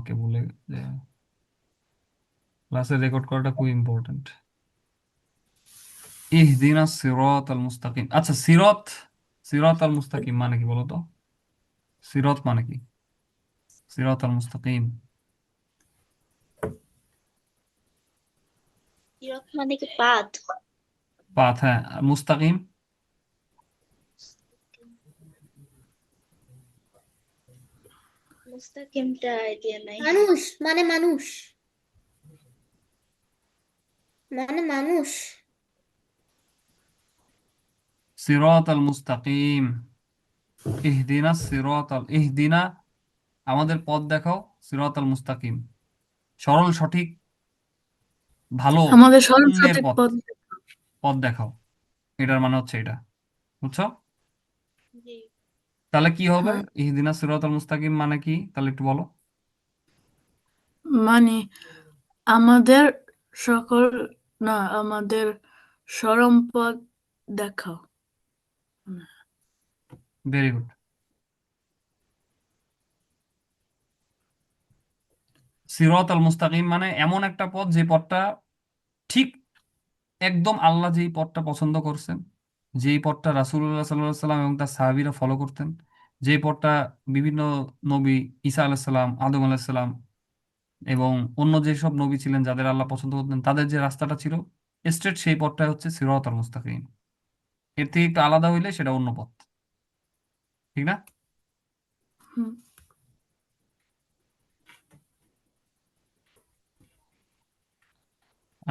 আমাকে বলে যে ক্লাসে রেকর্ড করাটা খুব ইম্পর্টেন্ট। ইহদিনা সিরাত আল মুস্তাকিম। আচ্ছা, সিরাত, সিরাত আল মুস্তাকিম মানে কি বলো তো? সিরাত মানে কি? সিরাত আল মুস্তাকিম। সিরাত মানে কি পাথ? পাথ, হ্যাঁ। আর মুস্তাকিম? মুস্তাকিমটা আইডিয়া নাই। মানুষ মানে মানুষ মানে মানুষ। সিরাত আল মুস্তাকিম, ইহদিনা সিরাত আল, ইহদিনা আমাদের পথ দেখাও, সিরাত আল মুস্তাকিম সরল সঠিক ভালো আমাদের সরল পুণ্যের সঠিক পথ, পথ। পথ দেখাও। এটার মানে হচ্ছে এটা, বুঝছো? জি। তাহলে কি হবে? হ্যাঁ, ইহদিনা সিরাতাল মুস্তাকিম মানে কি তাহলে একটু বলো। মানে আমাদের সকল, না, আমাদের চরম পথ দেখাও। Very good. সিরাতাল মুস্তাকিম মানে এমন একটা পথ যে পথটা ঠিক একদম আল্লাহ যেই পথটা পছন্দ করছেন, যেই পথটা রাসূলুল্লাহ সাল্লাল্লাহু আলাইহি সাল্লাম এবং তার সাহাবীরা ফলো করতেন, যে পথটা বিভিন্ন নবী, ঈসা আলাইহিস সালাম, আদম আলাইহিস সালাম এবং অন্য যেসব নবী ছিলেন যাদের আল্লাহ পছন্দ করতেন, তাদের যে রাস্তাটা ছিল স্ট্রেট, সেই পথটা হচ্ছে সিরাতাল মুস্তাকিম। এর থেকে একটু আলাদা হইলে সেটা অন্য পথ, ঠিক না? হুম।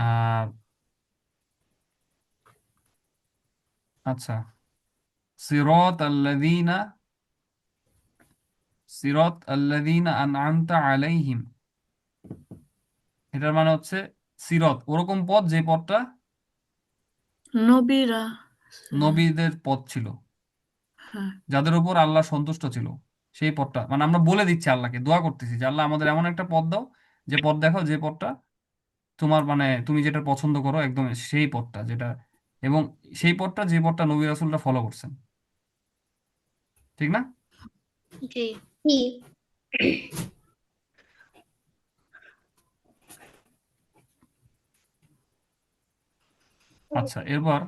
আর আচ্ছা, সিরাত আল্লাযীনা, সিরাত আল্লাযীনা আনআমতা আলাইহিম, এটার মানে হচ্ছে সিরত ওরকম পথ যে পথটা নবীরা, নবীদের পথ ছিল, হ্যাঁ, যাদের উপর আল্লাহ সন্তুষ্ট ছিল, সেই পথটা মানে আমরা বলে দিচ্ছি আল্লাহকে, দোয়া করতেছি যে আল্লাহ আমাদের এমন একটা পথ দাও, যে পথ দেখাও যে পথটা তোমার মানে তুমি যেটা পছন্দ করো একদম সেই পথটা যেটা, এবং সেই পথটা যে পথটা নবী রাসূলরা ফলো করছেন, ঠিক না? জি। কি? আচ্ছা, এরপর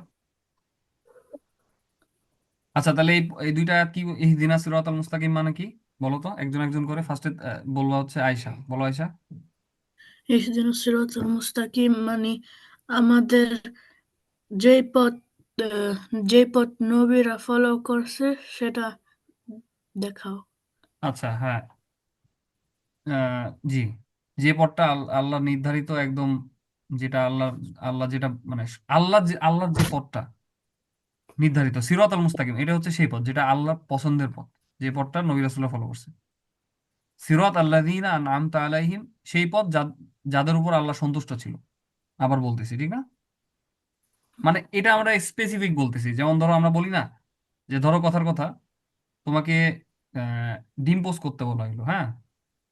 আচ্ছা তাহলে এই এই দুইটা আয়াত কি, ইহদিনাস সিরাতাল মুস্তাকিম মানে কি বলো তো, একজন একজন করে। ফার্স্টে বলবা হচ্ছে আয়শা, বলো আয়শা। ইহদিনাস সিরাতাল মুস্তাকিম মানে আমাদের যেই পথ, আহ, যেই পথ নবীরা ফলো করছে সেটা দেখাও। আচ্ছা, হ্যাঁ, জি, যে পথটা আল্লাহ নির্ধারিত একদম, যেটা আল্লাহ, আল্লাহ যেটা মানে আল্লাহ যে, আল্লাহর যে পথটা নির্ধারিত সিরাতাল মুস্তাকিম, এটা হচ্ছে সেই পথ যেটা আল্লাহর পছন্দের পথ, যে পথটা নবী রাসূলুল্লাহ ফলো করছে। সিরাত আল্লাযীনা আনআমতা আলাইহিম, সেই পথ যাদের উপর আল্লাহ সন্তুষ্ট ছিল। আবার বলতেছি, ঠিক না? মানে এটা আমরা স্পেসিফিক বলতেছি, যেমন ধরো আমরা বলি না যে ধরো কথার কথা, তোমাকে আহ, ডিম পোস্ট করতে বলা হলো, হ্যাঁ,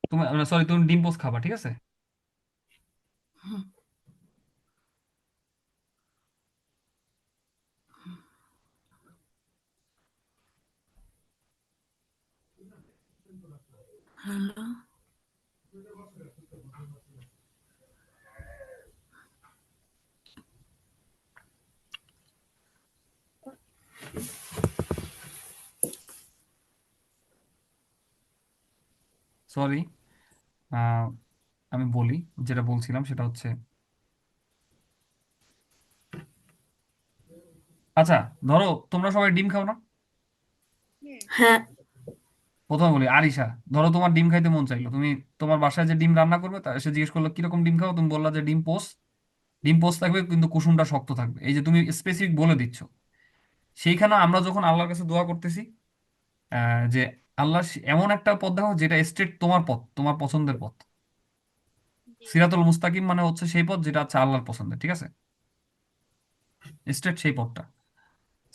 তুমি, সরি, তুমি ডিম পোস্ট খাবা, ঠিক আছে? হ্যালো, সরি, আমি বলি, যেটা বলছিলাম সেটা হচ্ছে, আচ্ছা, ধরো তোমরা সবাই ডিম খাও না? হ্যাঁ, প্রথমে বলি আরিশা, ধরো তোমার ডিম খাইতে মন চাইলো, তুমি তোমার বাসায় যে ডিম রান্না করবে তার সে জিজ্ঞেস করলো কিরকম ডিম খাও, তুমি বললা যে ডিম পোস্ট, ডিম পোস্ট থাকবে কিন্তু কুসুমটা শক্ত থাকবে, এই যে তুমি স্পেসিফিক বলে দিচ্ছ। সেইখানে আমরা যখন আল্লাহর কাছে দোয়া করতেছি যে আল্লাহ এমন একটা পথ দেখো যেটা স্ট্রেট তোমার পথ, তোমার পছন্দের পথ। জি। সিরাতুল মুস্তাকিম মানে হচ্ছে সেই পথ যেটা হচ্ছে আল্লাহর পছন্দের, ঠিক আছে? স্ট্রেট সেই পথটা।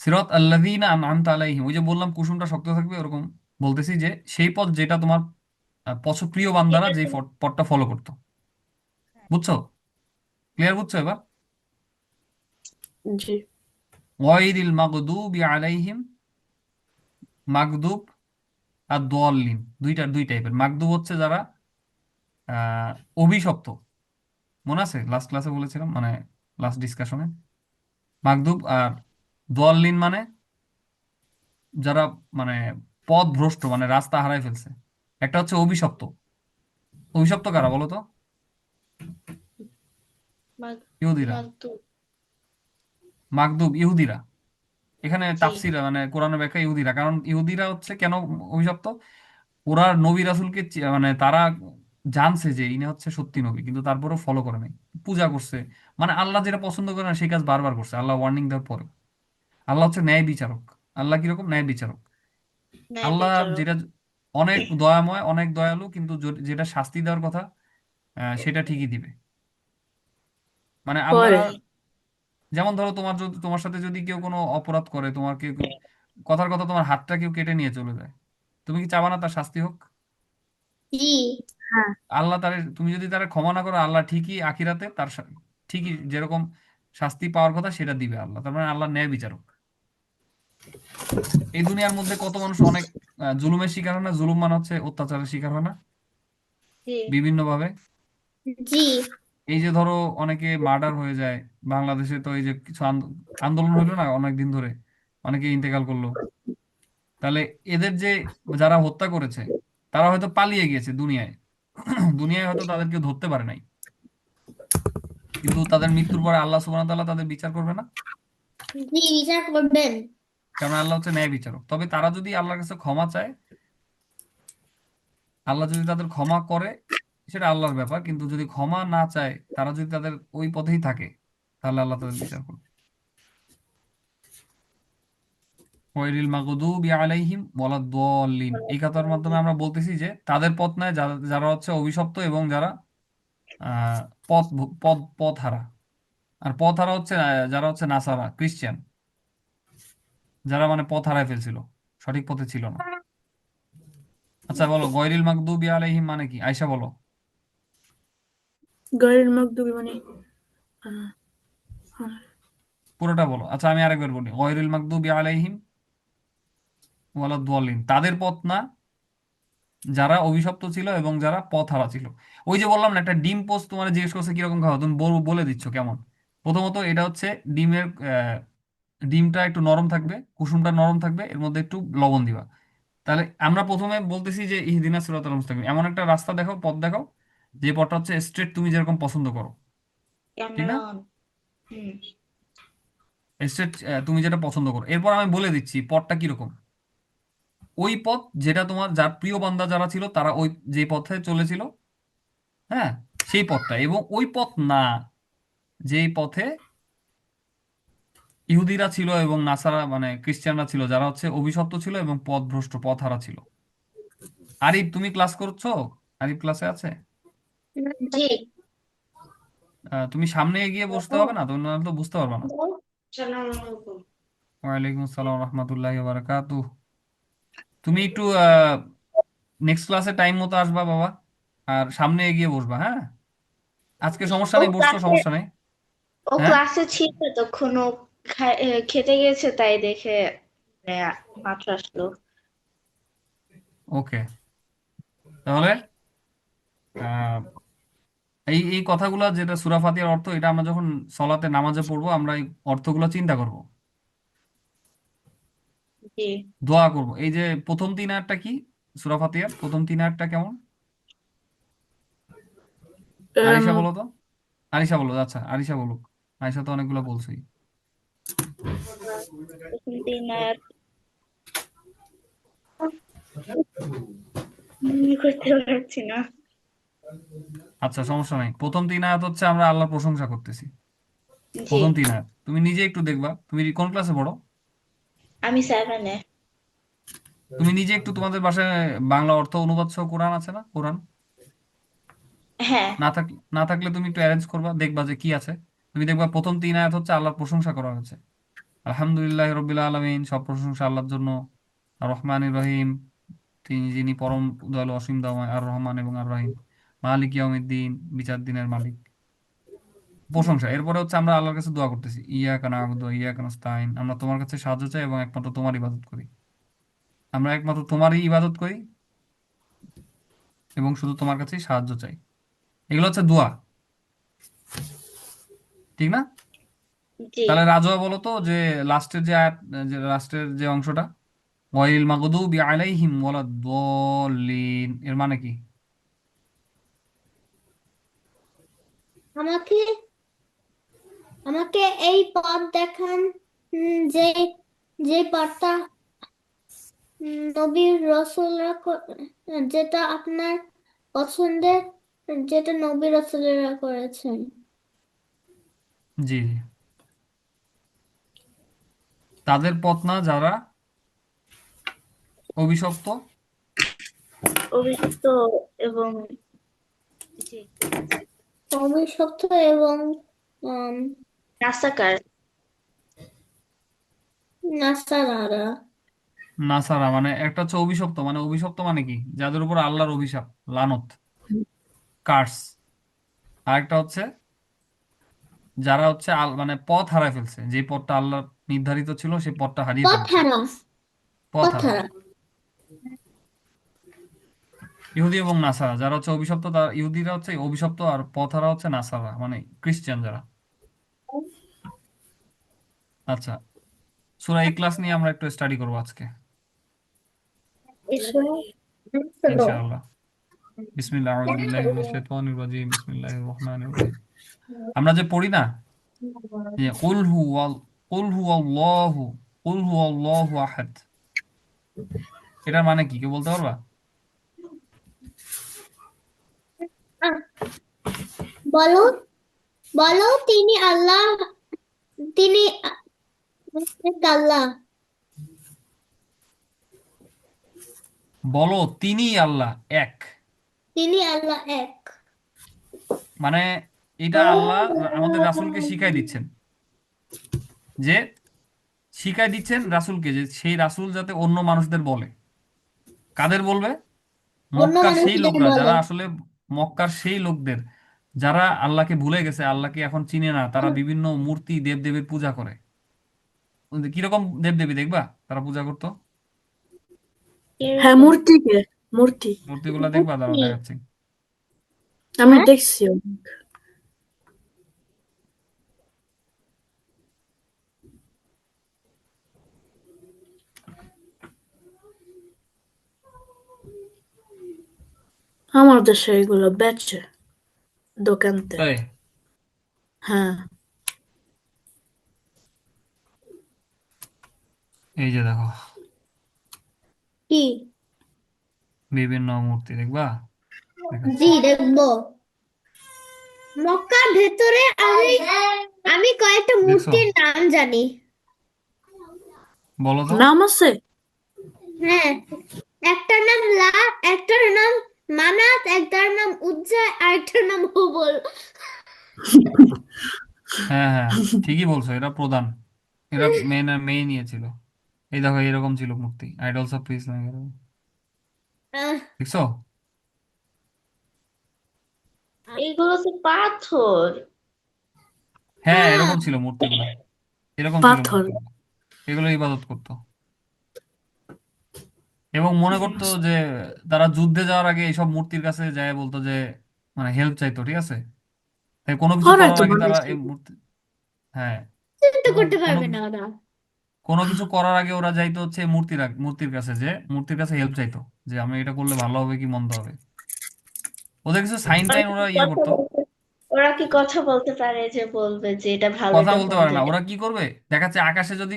সিরাত আল্লাযীনা আনআমতা আলাইহিম, ওই যে বললাম কুসুমটা শক্ত থাকবে, ওরকম বলতেছি যে সেই পথ যেটা তোমার প্রিয় বান্দারা এটা যে তো পথটা ফলো করতো, বুঝছো? ক্লিয়ার, বুঝছো এবার? জি, ওয়াইদিল মাগদুবি আলাইহিম, মাগদুব আর দোয়াল্লিন, দুই টাইপের। মাগদুব হচ্ছে যারা আহ অভিশপ্ত, মনে আছে লাস্ট ক্লাসে বলেছিলাম, মানে লাস্ট ডিসকাশনে। মাগদুব আর দোয়াল্লিন মানে যারা মানে পথ ভ্রষ্ট, মানে রাস্তা হারাই ফেলছে। একটা হচ্ছে অভিশপ্ত। অভিশপ্ত কারা বলো তো? মাগ ইহুদিরা। মাগদুব। মাগদুব ইহুদিরা। এখানে জি তাফসীর মানে কোরআনের ব্যাখ্যা ইহুদিরা, কারণ ইহুদিরা হচ্ছে কেন অভিশপ্ত? ওরা নবী রাসূলকে মানে তারা জানছে যে ইনি হচ্ছে সত্যি নবী, কিন্তু তারপরেও ফলো করে নাই, পূজা করছে। মানে আল্লাহ যেটা পছন্দ করে না সেই কাজ বারবার করছে, আল্লাহ ওয়ার্নিং দেওয়ার পরে। আল্লাহ হচ্ছে ন্যায় বিচারক। আল্লাহ কিরকম ন্যায় বিচারক? ন্যায় আল্লাহ বিচারক। যেটা অনেক দয়াময়, অনেক দয়ালু, কিন্তু যেটা শাস্তি দেওয়ার কথা সেটা ঠিকই দিবে। মানে আল্লাহ, পরে জি যেমন ধরো তোমার যদি তোমার সাথে যদি কেউ কোনো অপরাধ করে, তোমার কেউ কথার কথা তোমার হাতটা কেউ কেটে নিয়ে চলে যায়, তুমি কি চাবা না তার শাস্তি হোক? জি হ্যাঁ আল্লাহ তার, তুমি যদি তারা ক্ষমা না করো, আল্লাহ ঠিকই আখিরাতে তার ঠিকই যেরকম শাস্তি পাওয়ার কথা সেটা দিবে আল্লাহ। তার মানে আল্লাহ ন্যায় বিচারক। এই দুনিয়ার মধ্যে কত মানুষ অনেক জুলুমের শিকার হয় না? জুলুম মানে হচ্ছে অত্যাচারের শিকার হয় না জি বিভিন্ন ভাবে? জি এই যে ধরো অনেকে মার্ডার হয়ে যায়, বাংলাদেশে তো এই যে কিছু আন্দোলন হইলো না অনেক দিন ধরে, অনেকে ইন্তেকাল করলো। তাহলে এদের যে যারা হত্যা করেছে তারা হয়তো পালিয়ে গিয়েছে দুনিয়ায়, দুনিয়ায় হয়তো তাদেরকে ধরতে পারে নাই, কিন্তু তাদের মৃত্যুর পরে আল্লাহ সুবহানাহু ওয়া তাআলা তাদের বিচার করবে না? জি বিচার করবেন। কারণ আল্লাহ হচ্ছে ন্যায় বিচারক। তবে তারা যদি আল্লাহর কাছে ক্ষমা চায়, আল্লাহ যদি তাদের ক্ষমা করে, সেটা আল্লাহর ব্যাপার। কিন্তু যদি ক্ষমা না চায়, তারা যদি তাদের ওই পথেই থাকে, তাহলে আল্লাহ তাদের বিচার করবে। ওয়াইরিল মাগদুবি আলাইহিম ওয়ালাদ-দাল্লিন, এই কথার মাধ্যমে আমরা বলতেছি যে তাদের পথ নয়, যারা যারা হচ্ছে অভিশপ্ত এবং যারা আহ পথ পথ হারা। আর পথ হারা হচ্ছে যারা হচ্ছে নাসারা খ্রিস্টান, যারা মানে পথ হারায় ফেলছিল, সঠিক পথে ছিল না। আচ্ছা বলো, গয়রিল মাগদুবি আলাইহিম মানে কি? আয়শা বলো। গাড়ির মাগদুবি মানে আহ, হ্যাঁ, পুরোটা বলো। আচ্ছা আমি আরেকবার বলি, গয়রিল মাগদুবি আলাইহিম ওয়ালাদ-দাল্লিন, তাদের পথ না যারা অভিশপ্ত ছিল এবং যারা পথ হারা ছিল। ওই যে বললাম না, একটা ডিম পোস্ট তোমার জিজ্ঞেস করছে কিরকম খাওয়া, তুমি বলে দিচ্ছ কেমন। প্রথমত এটা হচ্ছে ডিমের ডিমটা একটু নরম থাকবে, কুসুমটা নরম থাকবে, এর মধ্যে একটু লবণ দিবা। তাহলে আমরা প্রথমে বলতেছি যে ইহদিনাস সিরাতাল মুস্তাকিম, এমন একটা রাস্তা দেখাও, পথ দেখাও, যে পথটা হচ্ছে স্ট্রেট, তুমি যেরকম পছন্দ করো, ঠিক না? Camera on. হুম স্ট্রেট, তুমি যেটা পছন্দ করো। এরপর আমি বলে দিচ্ছি পথটা কিরকম। ওই পথ যেটা তোমার, যার প্রিয় বান্দা যারা ছিল তারা ওই যে পথে চলেছিল, হ্যাঁ, সেই পথটা। এবং ওই পথ না, যেই পথে ইহুদিরা ছিল এবং নাসারা মানে খ্রিস্টানরা ছিল, যারা হচ্ছে অভিশপ্ত ছিল এবং পথভ্রষ্ট পথহারা ছিল। আরিফ, তুমি ক্লাস করছো? আরিফ ক্লাসে আছে? জি তুমি সামনে এগিয়ে বসতে হবে না, তুমি নাহলে তো বুঝতে পারবে না। আসসালামু আলাইকুম। ওয়ালাইকুম আসসালাম রহমতুল্লাহি বারাকাতুহ। তুমি একটু নেক্সট ক্লাসে টাইম মতো আসবা বাবা, আর সামনে এগিয়ে বসবা, হ্যাঁ? আজকে সমস্যা ও নেই, বসছো, ক্লাসে সমস্যা নেই। ও হ্যাঁ, ক্লাসে ছিল তখন ও খেতে গেছে তাই দেখে আহ, মাত্র আসলো। ওকে। তাহলে আহ, এই এই কথাগুলো যেটা সূরা ফাতিহার অর্থ, এটা আমরা যখন সলাতে নামাজে পড়বো, আমরা এই অর্থগুলো চিন্তা করব, জি দোয়া করব। এই যে প্রথম তিন আয়াতটা কি, সূরা ফাতিহার প্রথম তিন আয়াতটা কেমন? এম, আরিশা বলো তো। আরিশা বলো, আচ্ছা আরিশা বলুক। আরিশা তো অনেকগুলো বলছেই। প্রথম দিন আর মনে করতে পারছি না। আচ্ছা সমস্যা নাই, প্রথম তিন আয়াত হচ্ছে আমরা আল্লাহর প্রশংসা করতেছি। জি প্রথম তিন আয়াত তুমি নিজে একটু দেখবা, তুমি কোন ক্লাসে পড়ো? আমি 7-এ। তুমি নিজে একটু তোমাদের বাসায় বাংলা অর্থ অনুবাদ সহ কোরআন আছে না? কোরআন হ্যাঁ না থাকলে তুমি একটু অ্যারেঞ্জ করবা, দেখবা যে কি আছে। তুমি দেখবা প্রথম তিন আয়াত হচ্ছে আল্লাহর প্রশংসা করা হয়েছে। আলহামদুলিল্লাহ রবিল আলমিন, সব প্রশংসা আল্লাহর জন্য। আর রহমানির রহিম, তিনি যিনি পরম দয়ালু অসীম দয়াময়। আর রহমান এবং আর রহিম, মালিক ইয়াউমিদ্দিন, বিচার দিনের মালিক। প্রশংসা। এরপরে হচ্ছে আমরা আল্লাহর কাছে দোয়া করতেছি, ইয়াকা না'বুদু ওয়া ইয়াকা নাস্তাইন, আমরা তোমার কাছে সাহায্য চাই এবং একমাত্র তোমার ইবাদত করি। আমরা একমাত্র তোমারই ইবাদত করি এবং শুধু তোমার কাছেই সাহায্য চাই। এগুলো হচ্ছে দোয়া, ঠিক না? জি। তাহলে রাজোয়া বলো তো যে লাস্টের যে আয়াত, যে লাস্টের যে অংশটা, ওয়াইল মাগদুবি আলাইহিম ওয়ালাদ-দাল্লিন, এর মানে কি? আমাকে আমাকে এই পথ দেখান, যে যে পথটা নবী রসুলরা যেটা আপনার পছন্দের, যেটা নবী রসুলেরা করেছেন। জি জি, তাদের পথ না যারা অভিশপ্ত অভিযুক্ত এবং জি অভিশপ্ত এবং উম, নাসাকার। নাসারারা। নাসারা, মানে একটা হচ্ছে অভিশপ্ত, মানে অভিশপ্ত মানে কি, যাদের উপর আল্লাহর অভিশাপ, লানত, কার্স। আর একটা হচ্ছে যারা হচ্ছে মানে পথ হারায় ফেলছে, যে পথটা আল্লাহ নির্ধারিত ছিল সেই পথটা হারিয়ে ফেলছে, পথহারা। পথ হারা। পথহারা। ইহুদি এবং নাসারা যারা হচ্ছে অভিশপ্ত, তারা ইহুদিরা হচ্ছে অভিশপ্ত, আর পথ হারা হচ্ছে নাসারা মানে খ্রিস্টান যারা। আচ্ছা, সূরা ইখলাস নিয়ে আমরা একটু স্টাডি করবো আজকে, এসো। ইনশাআল্লাহ। বিসমিল্লাহ, আউযু বিল্লাহি মিনাশ শাইতানির রাজিম, বিসমিল্লাহির রহমানির রহিম। আমরা যে পড়ি না যে কুল হুয়াল্লাহু, কুল হুয়াল্লাহু আহাদ, এটার মানে কি কেউ বলতে পারবা? আহ, বলো, বলো তিনি আল্লাহ, তিনি এক আল্লাহ। বলো তিনিই আল্লাহ এক। তিনি আল্লাহ এক। মানে এটা আল্লাহ আমাদের রাসূলকে শিখাই দিচ্ছেন, যে শিখাই দিচ্ছেন রাসূলকে, যে সেই রাসূল যাতে অন্য মানুষদের বলে। কাদের বলবে? অন্য মক্কার সেই মানুষদের লোকরা বলে। যারা আসলে, মক্কার সেই লোকদের যারা আল্লাহকে ভুলে গেছে, আল্লাহকে এখন চিনে না, তারা বিভিন্ন মূর্তি দেবদেবীর পূজা করে। কিরকম দেবদেবী দেখবা তারা পূজা করতো? হ্যাঁ, এরকম মূর্তিকে, মূর্তি মূর্তিগুলা দেখবা, তারা মূর্তি। দেখাচ্ছি। আমি হ্যাঁ, দেখছি। আমার দেশে এগুলো বেচে দোকানতে। তাই? হ্যাঁ। এই যে দেখো, কি? বিভিন্ন মূর্তি দেখবা, দেখাচ্ছি। জি, দেখবো। মক্কার ভেতরে আমি আমি কয়েকটা দেখছো? মূর্তির নাম জানি। বলো তো। নাম আছে? হ্যাঁ, একটার নাম একটার নাম মানাত, একটার নাম উজ্জা, আর একটার নাম হুবল। হ্যাঁ হ্যাঁ, ঠিকই বলছো, এরা প্রধান, এরা মেন মেয়ে নিয়েছিল। এই দেখো এরকম ছিল মূর্তি, আইডলস অফ পিস, আহ, দেখছো? এগুলো তো পাথর। হ্যাঁ, হ্যাঁ, এরকম ছিল মূর্তিগুলা, এরকম ছিল পাথর। মূর্তিগুলা। এগুলো ইবাদত করতো এবং মনে করতো যে তারা যুদ্ধে যাওয়ার আগে এইসব মূর্তির কাছে যায়, বলতো যে মানে হেল্প চাইতো, ঠিক আছে? তাই কোনো কিছু ওরাই করার তো আগে তারা বানাইছে। এই মূর্তি, হ্যাঁ, চিন্তা কোনো করতে কোনো পারবে না ওরা। কোনো কিছু করার আগে ওরা যাইতো হচ্ছে মূর্তির কাছে, যে মূর্তির কাছে হেল্প চাইতো, যে আমি এটা করলে ভালো হবে কি মন্দ হবে। ওদের কিছু সাইন ওরা টাইন কি ওরা ইয়ে কথা করতো। বলতে ওরা কি কথা বলতে পারে যে বলবে যে এটা ভালো কথা এটা বলতে মন্দ পারে না, এটা? ওরা কি করবে দেখাচ্ছে, আকাশে যদি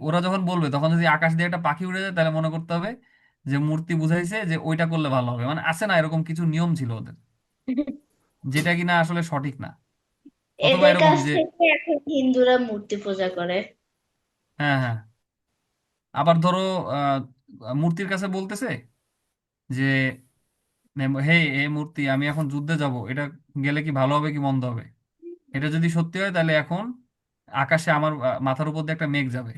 ওরা যখন বলবে, তখন যদি আকাশ দিয়ে একটা পাখি উড়ে যায়, তাহলে মনে করতে হবে যে মূর্তি বুঝাইছে যে ওইটা করলে ভালো হবে। মানে আছে না এরকম কিছু নিয়ম ছিল ওদের, যেটা কিনা আসলে সঠিক না। অথবা এদের এরকম কাছ যে, থেকে এখন হিন্দুরা মূর্তি পূজা করে। হ্যাঁ হ্যাঁ, আবার ধরো আহ মূর্তির কাছে বলতেছে যে হে হে মূর্তি, আমি এখন যুদ্ধে যাব, এটা গেলে কি ভালো হবে কি মন্দ হবে? এটা যদি সত্যি হয় তাহলে এখন আকাশে আমার মাথার উপর দিয়ে একটা মেঘ যাবে।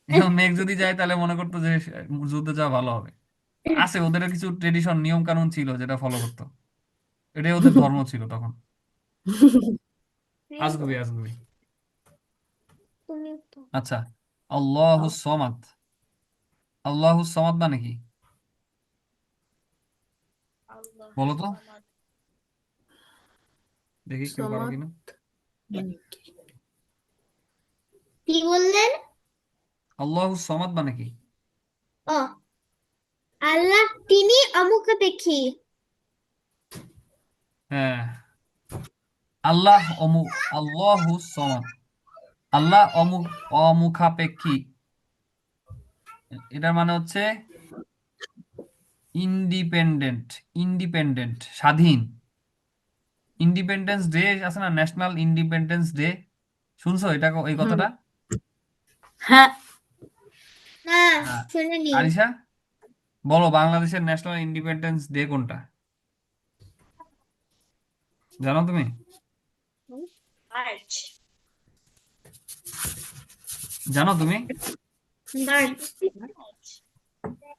এখন মেঘ যদি যায় তাহলে মনে করতো যে যুদ্ধে যাওয়া ভালো হবে। আছে ওদের কিছু ট্রেডিশন, নিয়ম কানুন ছিল যেটা ফলো করতো, এটাই ওদের ধর্ম ছিল তখন। আজগুবি আজগুবি। তুমি তো আচ্ছা, আল্লাহুস সামাদ, আল্লাহুস সামাদ মানে কি আল্লাহ বলো তো? সামাদ। দেখি কেউ পারো সমাদ কিনা। মানে কি? কি বললেন? আল্লাহু সমাদ মানে কি? ও, আল্লাহ তিনি অমুখাপেক্ষী। হ্যাঁ, আল্লাহ আল্লাহু সমাদ, আল্লাহ অমুখাপেক্ষী। এটার মানে হচ্ছে ইন্ডিপেন্ডেন্ট, ইন্ডিপেন্ডেন্ট স্বাধীন। ইন্ডিপেন্ডেন্স ডে আছে না, ন্যাশনাল ইন্ডিপেন্ডেন্স ডে, শুনছো এটা, এই হুম, কথাটা? হ্যাঁ, না, হ্যাঁ। শুনিনি। আরিশা, বলো বাংলাদেশের ন্যাশনাল ইন্ডিপেন্ডেন্স ডে কোনটা, জানো তুমি? মার্চ। জানো তুমি? মার্চ।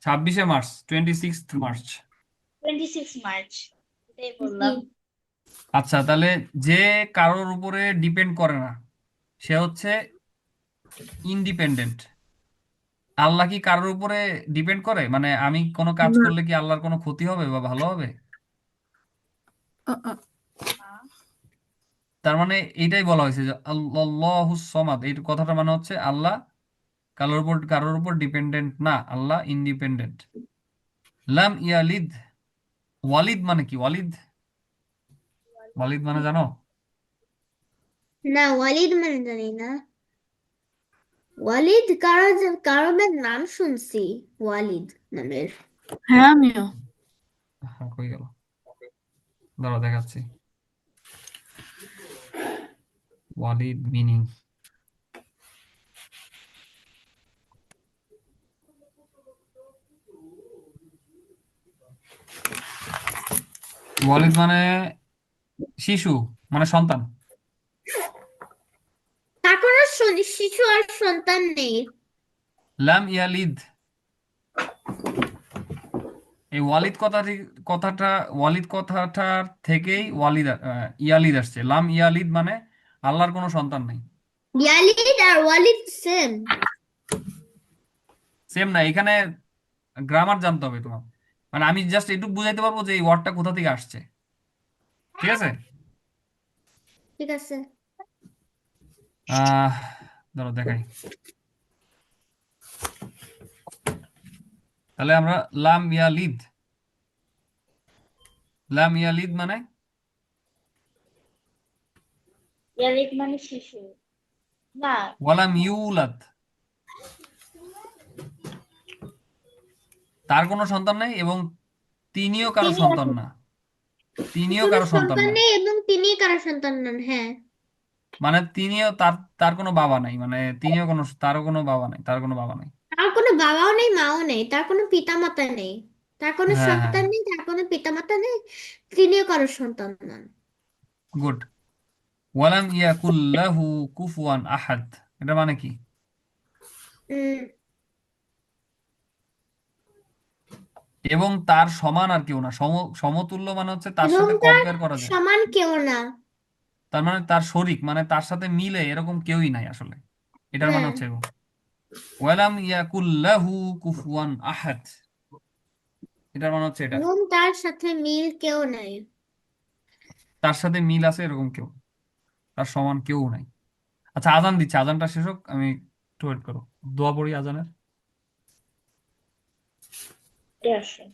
26শে মার্চ, 26 মার্চ। 26 মার্চ, এটাই জি। বললাম। আচ্ছা, তাহলে যে কারোর উপরে ডিপেন্ড করে না সে হচ্ছে ইন্ডিপেন্ডেন্ট। আল্লাহ কি কারোর উপরে ডিপেন্ড করে? মানে আমি কোনো কাজ না, করলে কি আল্লাহর কোনো ক্ষতি হবে বা ভালো হবে? আ, আ, তার মানে এইটাই বলা হয়েছে যে আল্লাহুস সমাদ, এই কথাটা মানে হচ্ছে আল্লাহ কারোর উপর ডিপেন্ডেন্ট না, আল্লাহ ইন্ডিপেন্ডেন্ট। লাম ইয়ালিদ, ওয়ালিদ মানে কি? ওয়ালিদ, ওয়ালিদ মানে জানো? না, ওয়ালিদ মানে জানি না। ওয়ালিদ কারোর নাম শুনছি, ওয়ালিদ নামের। হ্যাঁ আমিও। হ্যাঁ, কই গেল, দাঁড়া দেখাচ্ছি। ওয়ালিদ মিনিং, ওয়ালিদ মানে শিশু, মানে সন্তান। তার কোনো শিশু আর সন্তান নেই। লাম ইয়ালিদ, এই কথাটা ওয়ালিদ কথাটার থেকেই ইয়ালিদ আসছে। লাম ইয়ালিদ মানে আল্লাহর কোনো সন্তান নেই। ইয়ালিদ আর ওয়ালিদ সেম। সেম না, এখানে গ্রামার জানতে হবে তোমার। মানে আমি জাস্ট এটুকু বুঝাইতে পারবো যে এই ওয়ার্ডটা কোথা থেকে আসছে, ঠিক আছে? ঠিক আছে। আহ ধরো দেখাই, তাহলে আমরা লাম ইয়ালিদ, লাম ইয়ালিদ মানে ইয়ালিদ মানে শিশু না। ওয়ালাম ইউলাদ, তার কোনো সন্তান নেই এবং তিনিও কারো তিনি সন্তান না, তিনিও কোনো কারো সন্তান সন্তান না। নেই এবং তিনি কারো সন্তান নন। হ্যাঁ, মানে তিনিও তার তার কোনো বাবা নাই, মানে তিনিও কোনো, তারও কোনো বাবা নাই, তার কোনো বাবা নাই। তার কোনো বাবাও নেই, মাও নেই, তার কোনো পিতামাতা নেই, তার কোনো হ্যাঁ, হ্যাঁ, সন্তান নেই, তার কোনো পিতামাতা নেই, তিনিও কারো সন্তান নন। গুড। ওয়ালাম ইয়াকুল্লাহু কুফুয়ান আহাদ, এটা মানে কি? উম, এবং তার সমান আর কেউ না, সমতুল্য মানে হচ্ছে তার এবং সাথে তার কম্পেয়ার করা যায়। সমান কেউ না। তার মানে তার শরিক, মানে তার সাথে মিলে এরকম কেউই নাই আসলে, এটার মানে হ্যাঁ, হচ্ছে এরকম। ওয়ালাম ইয়াকুল্লাহু কুফুয়ান আহাদ, এটার মানে হচ্ছে এটা, এবং তার সাথে মিল কেউ নাই। তার সাথে মিল আছে এরকম কেউ, তার সমান কেউ নাই। আচ্ছা, আজান দিচ্ছে, আজানটা শেষ হোক, আমি একটু ওয়েট করো, দোয়া পড়ি আজানের। দেড়শো।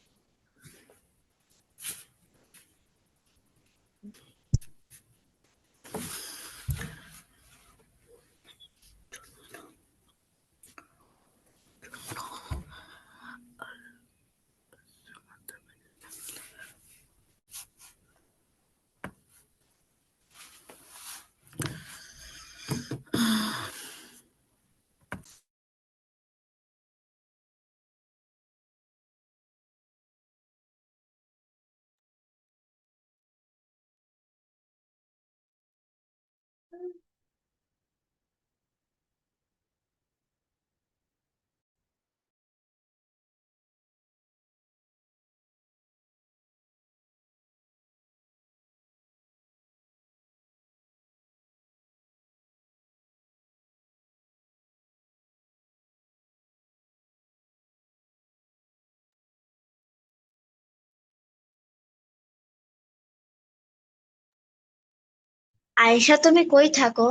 আয়েশা, তুমি কই থাকো?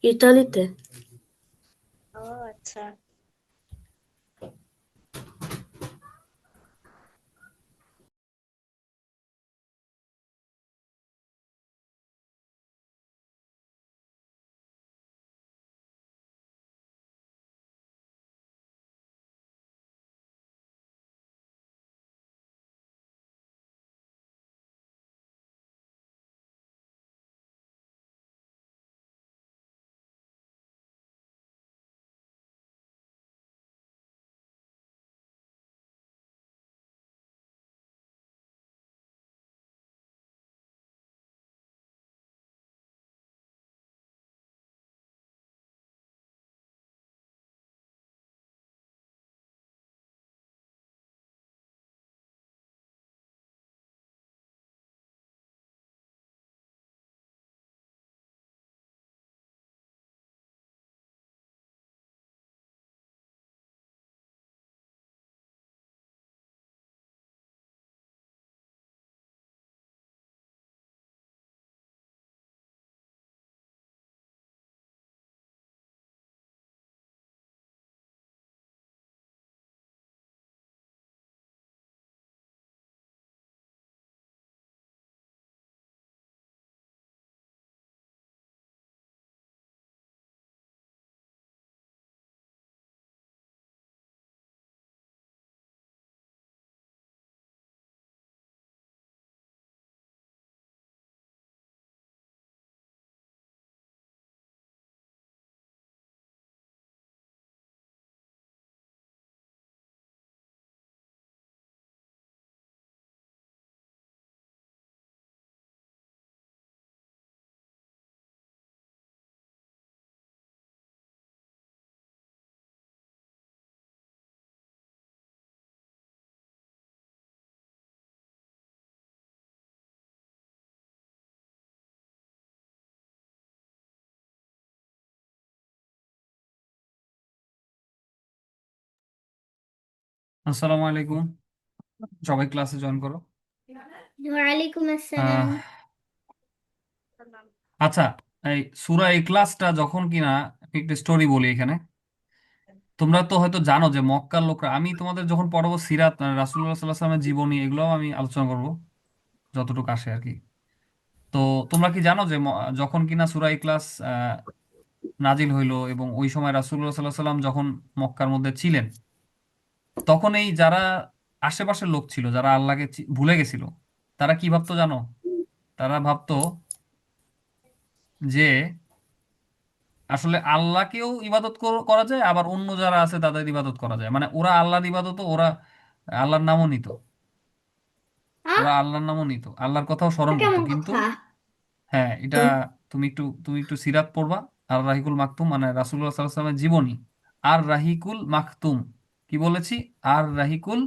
ইতালিতে। ও আচ্ছা। আসসালামু আলাইকুম, সবাই ক্লাসে জয়েন করো। ওয়ালাইকুম আসসালাম। আহ আচ্ছা, এই সূরা ইখলাসটা যখন কিনা, একটা স্টোরি বলি এখানে। তোমরা তো হয়তো জানো যে মক্কার লোকরা, আমি তোমাদের যখন পড়াবো সিরাত রাসূলুল্লাহ সাল্লাল্লাহু আলাইহি ওয়াসাল্লামের জীবনী, এগুলোও আমি আলোচনা করব যতটুকু আসে আর কি। তো তোমরা কি জানো যে যখন কিনা সূরা ইখলাস নাজিল হইলো এবং ওই সময় রাসূলুল্লাহ সাল্লাল্লাহু আলাইহি ওয়াসাল্লাম যখন মক্কার মধ্যে ছিলেন, তখন এই যারা আশেপাশের লোক ছিল, যারা আল্লাহকে ভুলে গেছিল, তারা কি ভাবতো জানো? তারা ভাবতো যে আসলে আল্লাহকেও ইবাদত করা যায়, আবার অন্য যারা আছে তাদের ইবাদত করা যায়। মানে ওরা আল্লাহর ইবাদত, ওরা আল্লাহর নামও নিত, আহ, ওরা আল্লাহর নামও নিত, আল্লাহর কথাও স্মরণ করতো, কেমন কিন্তু কথা? হ্যাঁ, এটা তুমি একটু সিরাত পড়বা। আর রাহিকুল মাকতুম মানে রাসূলুল্লাহ সাল্লাল্লাহু আলাইহি ওয়াসাল্লামের জীবনী। আর রাহিকুল মাকতুম, কি বলেছি? আর রাহিকুল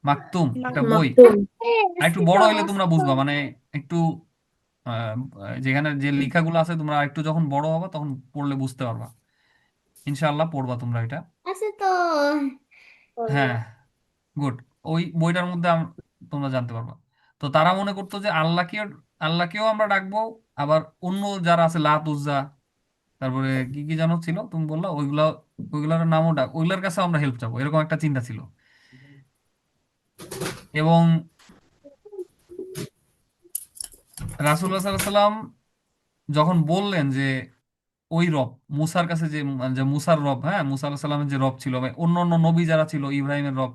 মাকতুম, এটা বই। মাকতুম। আর একটু বড় হইলে তোমরা বুঝবা, মানে একটু আহ, যেখানে যে লেখাগুলো আছে, তোমরা একটু যখন বড় হবে তখন পড়লে বুঝতে পারবা। ইনশাআল্লাহ পড়বা তোমরা এটা। আছে তো। বলবো। হ্যাঁ, গুড। ওই বইটার মধ্যে তোমরা জানতে পারবা। তো তারা মনে করতো যে আল্লাহকেও আমরা ডাকবো, আবার অন্য যারা আছে লাত উজ্জা, তারপরে কি কি জানো ছিল তুমি বললা, ওইগুলার নামও ডাক, ওইগুলার কাছে আমরা হেল্প চাবো, এরকম একটা চিন্তা ছিল। এবং রাসূলুল্লাহ সাল্লাল্লাহু আলাইহি সাল্লাম যখন বললেন যে ওই রব মুসার কাছে, যে যে মুসার রব, হ্যাঁ, মুসা আলাহিসাল্লামের সাল্লামের যে রব ছিল, বা অন্য অন্য নবী যারা ছিল, ইব্রাহিমের রব,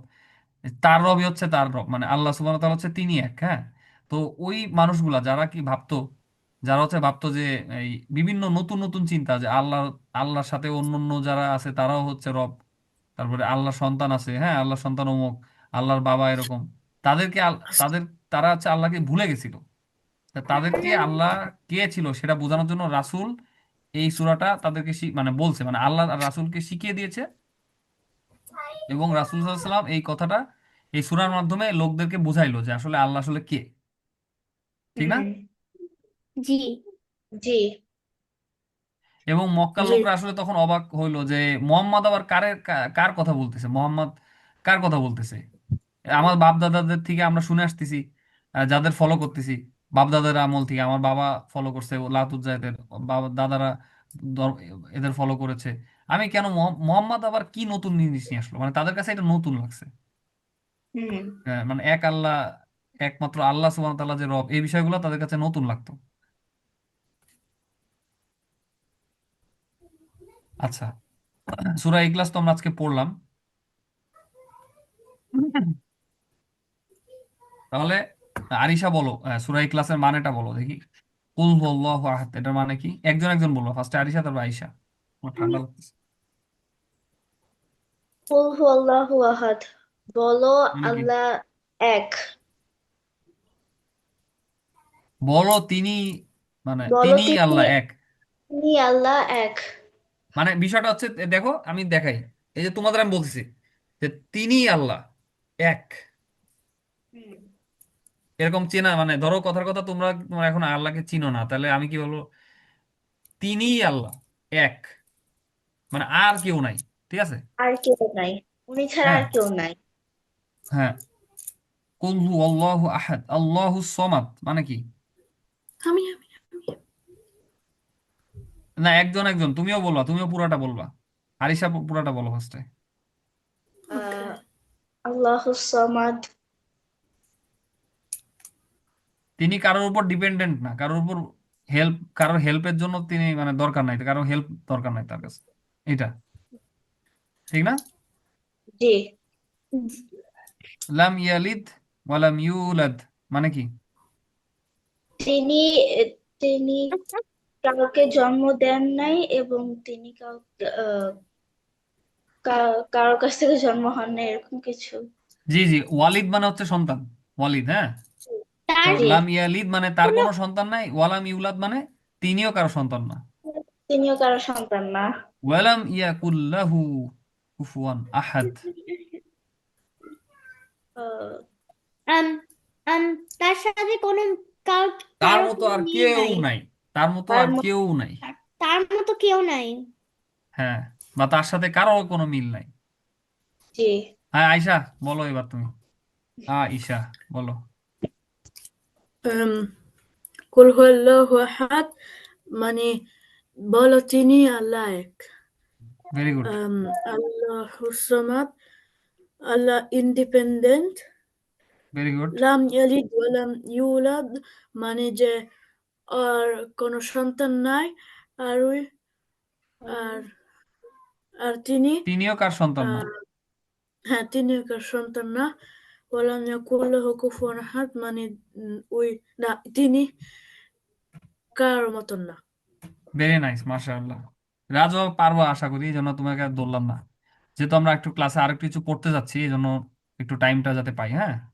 তার রবই হচ্ছে তার রব, মানে আল্লাহ সুবহানাহু ওয়া তাআলা হচ্ছে তিনি এক। হ্যাঁ, তো ওই মানুষগুলা যারা কি ভাবতো, যারা হচ্ছে ভাবতো যে এই বিভিন্ন নতুন নতুন চিন্তা, যে আল্লাহর সাথে অন্য অন্য যারা আছে তারাও হচ্ছে রব, তারপরে আল্লাহর সন্তান আছে, হ্যাঁ, আল্লাহর সন্তান অমুক, আল্লাহর বাবা এরকম, তাদেরকে তাদের তারা হচ্ছে আল্লাহকে ভুলে গেছিল। তা তাদেরকে আল্লাহ কে ছিল সেটা বোঝানোর জন্য রাসূল এই সূরাটা তাদেরকে মানে বলছে, মানে আল্লাহ আর রাসূলকে শিখিয়ে দিয়েছে। এবং রাসূল সাল্লাল্লাহু আলাইহি ওয়াসাল্লাম এই কথাটা এই সূরার মাধ্যমে লোকদেরকে বুঝাইলো যে আসলে আল্লাহ আসলে কে, ঠিক না? হুম। জি। জি। এবং মক্কার জি। লোকরা আসলে তখন অবাক হইলো যে মোহাম্মদ আবার কার কথা বলতেছে, মোহাম্মদ কার কথা বলতেছে। আমার বাপ দাদাদের থেকে আমরা শুনে আসতেছি, যাদের ফলো করতেছি, বাপ দাদার আমল থেকে আমার বাবা ফলো করছে লাতুজ্জায়দের, বাবা দাদারা দর- এদের ফলো করেছে। আমি কেন মোহাম্মদ আবার কি নতুন জিনিস নিয়ে আসলো, মানে তাদের কাছে এটা নতুন লাগছে। হুম। মানে এক আল্লাহ, একমাত্র আল্লাহ সুবহানাহু ওয়া তাআলা যে রব, এই বিষয়গুলো তাদের কাছে নতুন লাগতো। আচ্ছা, সূরা ইখলাস তো আমরা আজকে পড়লাম। তাহলে আরিশা বলো, সূরা ইখলাসের মানেটা বলো দেখি। কুল হুয়াল্লাহু আহাদ এটার মানে কি? একজন একজন বলবো, ফার্স্টে আরিশা, তারপর আইসা। আমার ঠান্ডা লাগতেছে। কুল হুয়াল্লাহু আহাদ, বলো মানে কি? আল্লাহ এক। বলো তিনি, মানে বলো তিনি তিনি, আল্লাহ এক। তিনি আল্লাহ এক। মানে বিষয়টা হচ্ছে, দেখো আমি দেখাই, এই যে তোমাদের আমি বলতেছি যে তিনি আল্লাহ এক, হুম। এরকম চেনা, মানে ধরো কথার কথা, তোমরা তোমরা এখন আল্লাহকে চিনো না, তাহলে আমি কি বলবো? তিনি আল্লাহ এক, মানে আর কেউ নাই। ঠিক আছে? আর কেউ নাই, উনি ছাড়া হ্যাঁ, আর কেউ নাই। হ্যাঁ। কুল হু আল্লাহু আহাদ আল্লাহু সমাদ মানে কি? আমি না, একজন একজন, তুমিও বলবা, তুমিও পুরাটা বলবা। আরিশা পুরাটা বলো ফার্স্টে। ওকে। আহ আল্লাহু সামাদ। তিনি কারোর উপর ডিপেন্ডেন্ট না, কারোর উপর কারোর হেল্পের জন্য তিনি, মানে দরকার নাই, কারোর হেল্প দরকার নাই তার কাছে। এটা ঠিক না? জি। লাম ইয়ালিদ ওয়ালাম ইউলাদ মানে কি? তিনি তিনি কাউকে জন্ম দেন নাই এবং তিনি কাউকে কারোর কাছ থেকে জন্ম হন না, এরকম কিছু। জি জি, ওয়ালিদ মানে হচ্ছে সন্তান, ওয়ালিদ, হ্যাঁ। তো তার জি। লাম ইয়ালিদ মানে তার কোনো কোনো সন্তান নাই, ওয়ালাম ইউলাদ মানে তিনিও কারো সন্তান না। তিনিও কারো সন্তান না। ওয়ালাম ইয়াকুল্লাহু কুফুয়ান আহাদ, আহ, আম আম তার সাথে কোনো তার কারো মতো কোনো আর মিল কেউ নাই। নাই, তার মতো তার আর ম- কেউ নাই। তার মতো কেউ নাই। হ্যাঁ, বা তার সাথে কারো কোনো মিল নাই। জি। হ্যাঁ, আয়শা বলো এবার তুমি। আয়েশা বলো। um, কুল হুয়াল্লাহু আহাদ মানে বলো তিনি আল্লাহ এক। Very good. আল্লাহুস সামাদ, আল্লাহ ইন্ডিপেন্ডেন্ট। Very good. লাম ইয়ালিদ ওয়ালাম ইউলাদ মানে যে আর কোনো সন্তান নাই। আর ওই আর আর তিনি তিনিও কার সন্তান না। আহ, হ্যাঁ তিনি কার সন্তান না। ওয়ালাম ইয়াকুল্লাহু কুফুয়ান আহাদ মানে ওই না তিনি কারোর মতন না। ভেরি নাইস, মাশাআল্লাহ। রাজও পারবো আশা করি, এই জন্য তোমাকে আর ধরলাম না। যেহেতু আমরা একটু ক্লাসে আরেকটু কিছু পড়তে যাচ্ছি, এই জন্য একটু টাইমটা যাতে পাই, হ্যাঁ।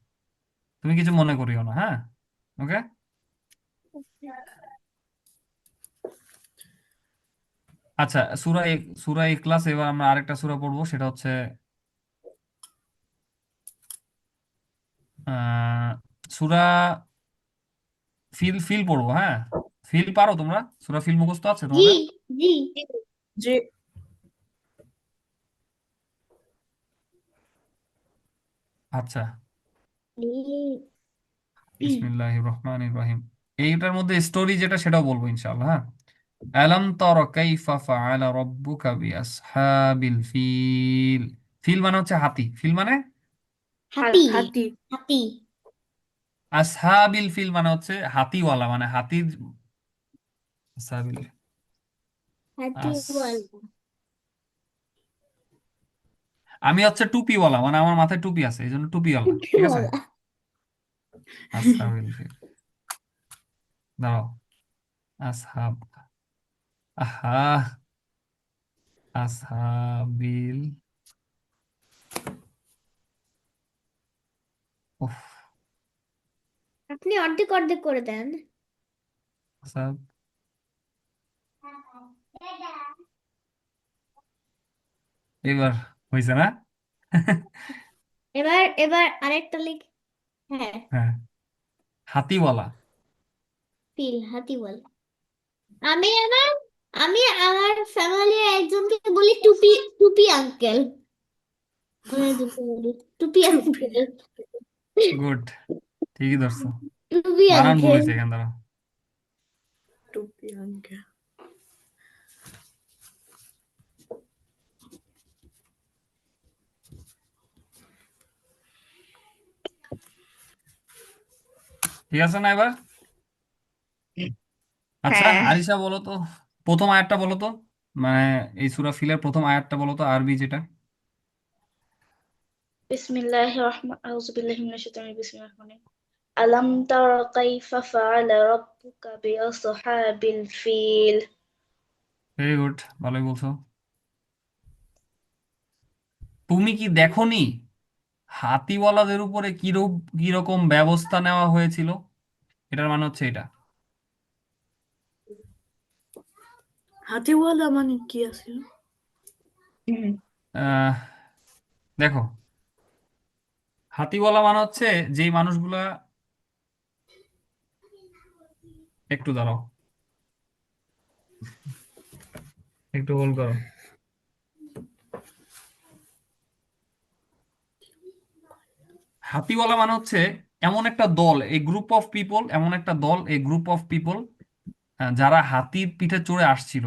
তুমি কিছু মনে করিও না, হ্যাঁ। ওকে। আচ্ছা, সূরা ইখলাস, এবার আমরা আরেকটা সূরা পড়বো, সেটা হচ্ছে আহ সূরা ফিল। ফিল পড়বো, হ্যাঁ। ফিল পারো তোমরা? সূরা ফিল মুখস্থ আছে জি তোমাদের? জি। যে আচ্ছা, জি। বিসমিল্লাহির রহমানির রহিম। এইটার মধ্যে স্টোরি যেটা, সেটাও বলবো ইনশাআল্লাহ, হ্যাঁ। আলাম তারা কাইফা ফাআলা রাব্বুকা বিআসহাবিল ফিল। ফিল মানে হচ্ছে হাতি, ফিল মানে হাতি হাতি হাতি আসহাবিল ফিল মানে হচ্ছে হাতিওয়ালা, মানে হাতির আসহাবিল। হাতি আস বল আমি হচ্ছে টুপিওয়ালা, মানে আমার মাথায় টুপি আছে, এই জন্য টুপিওয়ালা, হাতি ঠিক আছে। বলা। আসহাবিল ফিল, দাঁড়াও। আসহাব, আহা, আসহাবিল, উফ, আপনি অর্ধেক অর্ধেক করে দেন। আসাব, এবার হয়েছে না? এবার এবার আরেকটা লিখ। হ্যাঁ, হ্যাঁ, হাতিওয়ালা। পিল হাতি বল। আমি আমার আমি আমার ফ্যামিলির একজনকে বলি টুপি টুপি আঙ্কেল। আমি একজনকে বলি টুপি চুপি। আঙ্কেল। গুড, ঠিকই ধরছো। টুপি বানান ভুল আঙ্কেল। হয়েছে এখান দ্বারা। টুপি আঙ্কেল। ঠিক আছে না এবার? আচ্ছা হ্যাঁ। আরিশা বলো তো, প্রথম আয়াতটা বলো তো, মানে এই সূরা ফিলের প্রথম আয়াতটা বলো তো, আরবি যেটা। বিসমিল্লাহির রহমান আউযু বিল্লাহি মিনাশ শাইতানির বিসমিল্লাহির রহমানির আলাম তারা কাইফা ফাআলা রাব্বুকা বিআসহাবিল ফিল। ভেরি গুড, ভালোই বলছো। তুমি কি দেখোনি হাতিওয়ালাদের উপরে কিরকম ব্যবস্থা নেওয়া হয়েছিল? এটার মানে হচ্ছে এটা। হাতিওয়ালা মানে কি আছিল? হুম। আহ দেখো, হাতিওয়ালা মানে হচ্ছে যেই মানুষগুলা, একটু দাঁড়াও, একটু হোল্ড করো। হাতিওয়ালা মানে হচ্ছে এমন একটা দল, এই গ্রুপ অফ পিপল, এমন একটা দল, এই গ্রুপ অফ পিপল যারা হাতির পিঠে চড়ে আসছিল,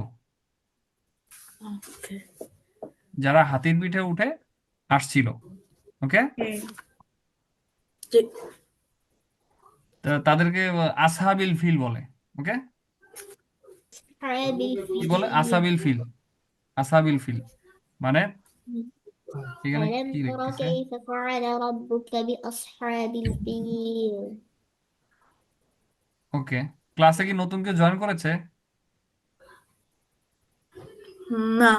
ওকে। যারা হাতির পিঠে উঠে আসছিল। ওকে, হুম। যে তাদেরকে আসহাবিল ফিল বলে। ওকে, আসহাবিল কি বলে? ফিল। আসাবিল ফিল, আসাবিল ফিল মানে, এখানে ألم কি تر লিখতেছে? كيف فعل ربك بأصحاب الفيل؟ ওকে, ক্লাসে কি নতুন কেউ জয়েন করেছে? না।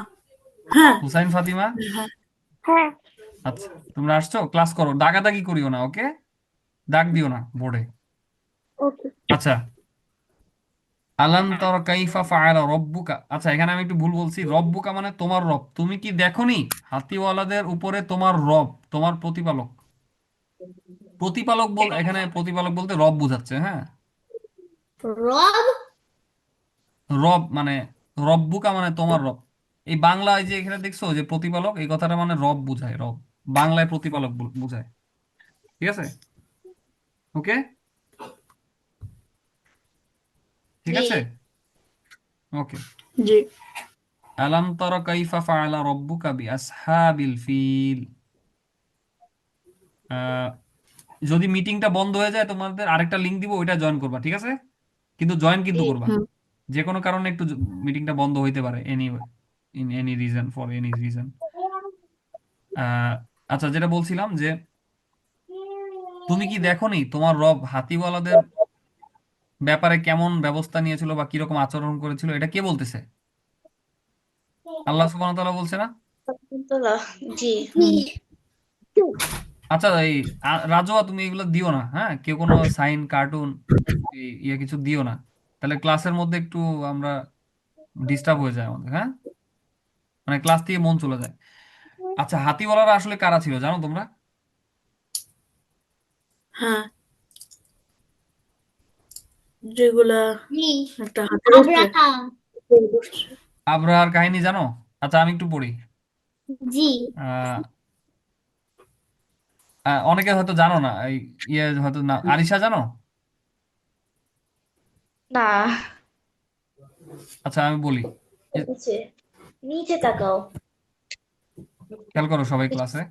হ্যাঁ। হুসাইন ফাতিমা? হ্যাঁ। হ্যাঁ। আচ্ছা, তোমরা আসছো, ক্লাস করো, দাগাদাগি করিও না। ওকে, দাগ দিও না বোর্ডে। ওকে। আচ্ছা, আলাম তারা কাইফা ফাআলা রব্বুকা। আচ্ছা, এখানে আমি একটু ভুল বলছি, রব্বুকা মানে তোমার রব। তুমি কি দেখোনি হাতিওয়ালাদের উপরে তোমার রব, তোমার প্রতিপালক। প্রতিপালক বল, এখানে প্রতিপালক বলতে রব বোঝাচ্ছে। হ্যাঁ, রব। রব মানে, রব্বুকা মানে তোমার রব। এই বাংলায় যে এখানে দেখছো যে প্রতিপালক, এই কথাটা মানে রব বুঝায়, রব বাংলায় প্রতিপালক বুঝায়। ঠিক আছে? ওকে, ঠিক জি। আছে। ওকে, জি। আলাম তারা কাইফা ফাআলা রব্বুকা বিআসহাবিল ফিল। আহ, যদি মিটিংটা বন্ধ হয়ে যায়, তোমাদের আরেকটা লিংক দিব, ওইটা জয়েন করবা। ঠিক আছে? কিন্তু জয়েন কিন্তু জি। করবা। হুম। যে কোনো কারণে একটু মিটিংটা বন্ধ হইতে পারে, in any reason, for any reason. আচ্ছা, যেটা বলছিলাম যে তুমি কি দেখোনি তোমার রব হাতিওয়ালাদের ব্যাপারে কেমন ব্যবস্থা নিয়েছিল বা কিরকম আচরণ করেছিল? এটা কে বলতেছে? আল্লাহ সুবহানাহু ওয়া তাআলা বলছে না? আলহামদুলিল্লাহ। জি। জি। আচ্ছা, এই রাজোয়া, তুমি এগুলো দিও না, হ্যাঁ? কেউ কোনো সাইন, কার্টুন, ইয়ে কিছু দিও না, তাহলে ক্লাসের মধ্যে একটু আমরা ডিস্টার্ব হয়ে যায় আমাদের। হ্যাঁ, মানে ক্লাস থেকে মন চলে যায়। আচ্ছা, হাতিওয়ালারা আসলে কারা ছিল জানো তোমরা? হ্যাঁ, যেগুলা জি। একটা হাতের উপরে আব্রাহা। বসছে। আব্রাহার কাহিনী জানো? আচ্ছা, আমি একটু পড়ি। জি। আহ অনেকে হয়তো জানো না, এই ইয়ে হয়তো না। আরিশা জানো? না। আচ্ছা, আমি বলি। এ- নিচে, নিচে তাকাও। খেয়াল করো সবাই ক্লাসে,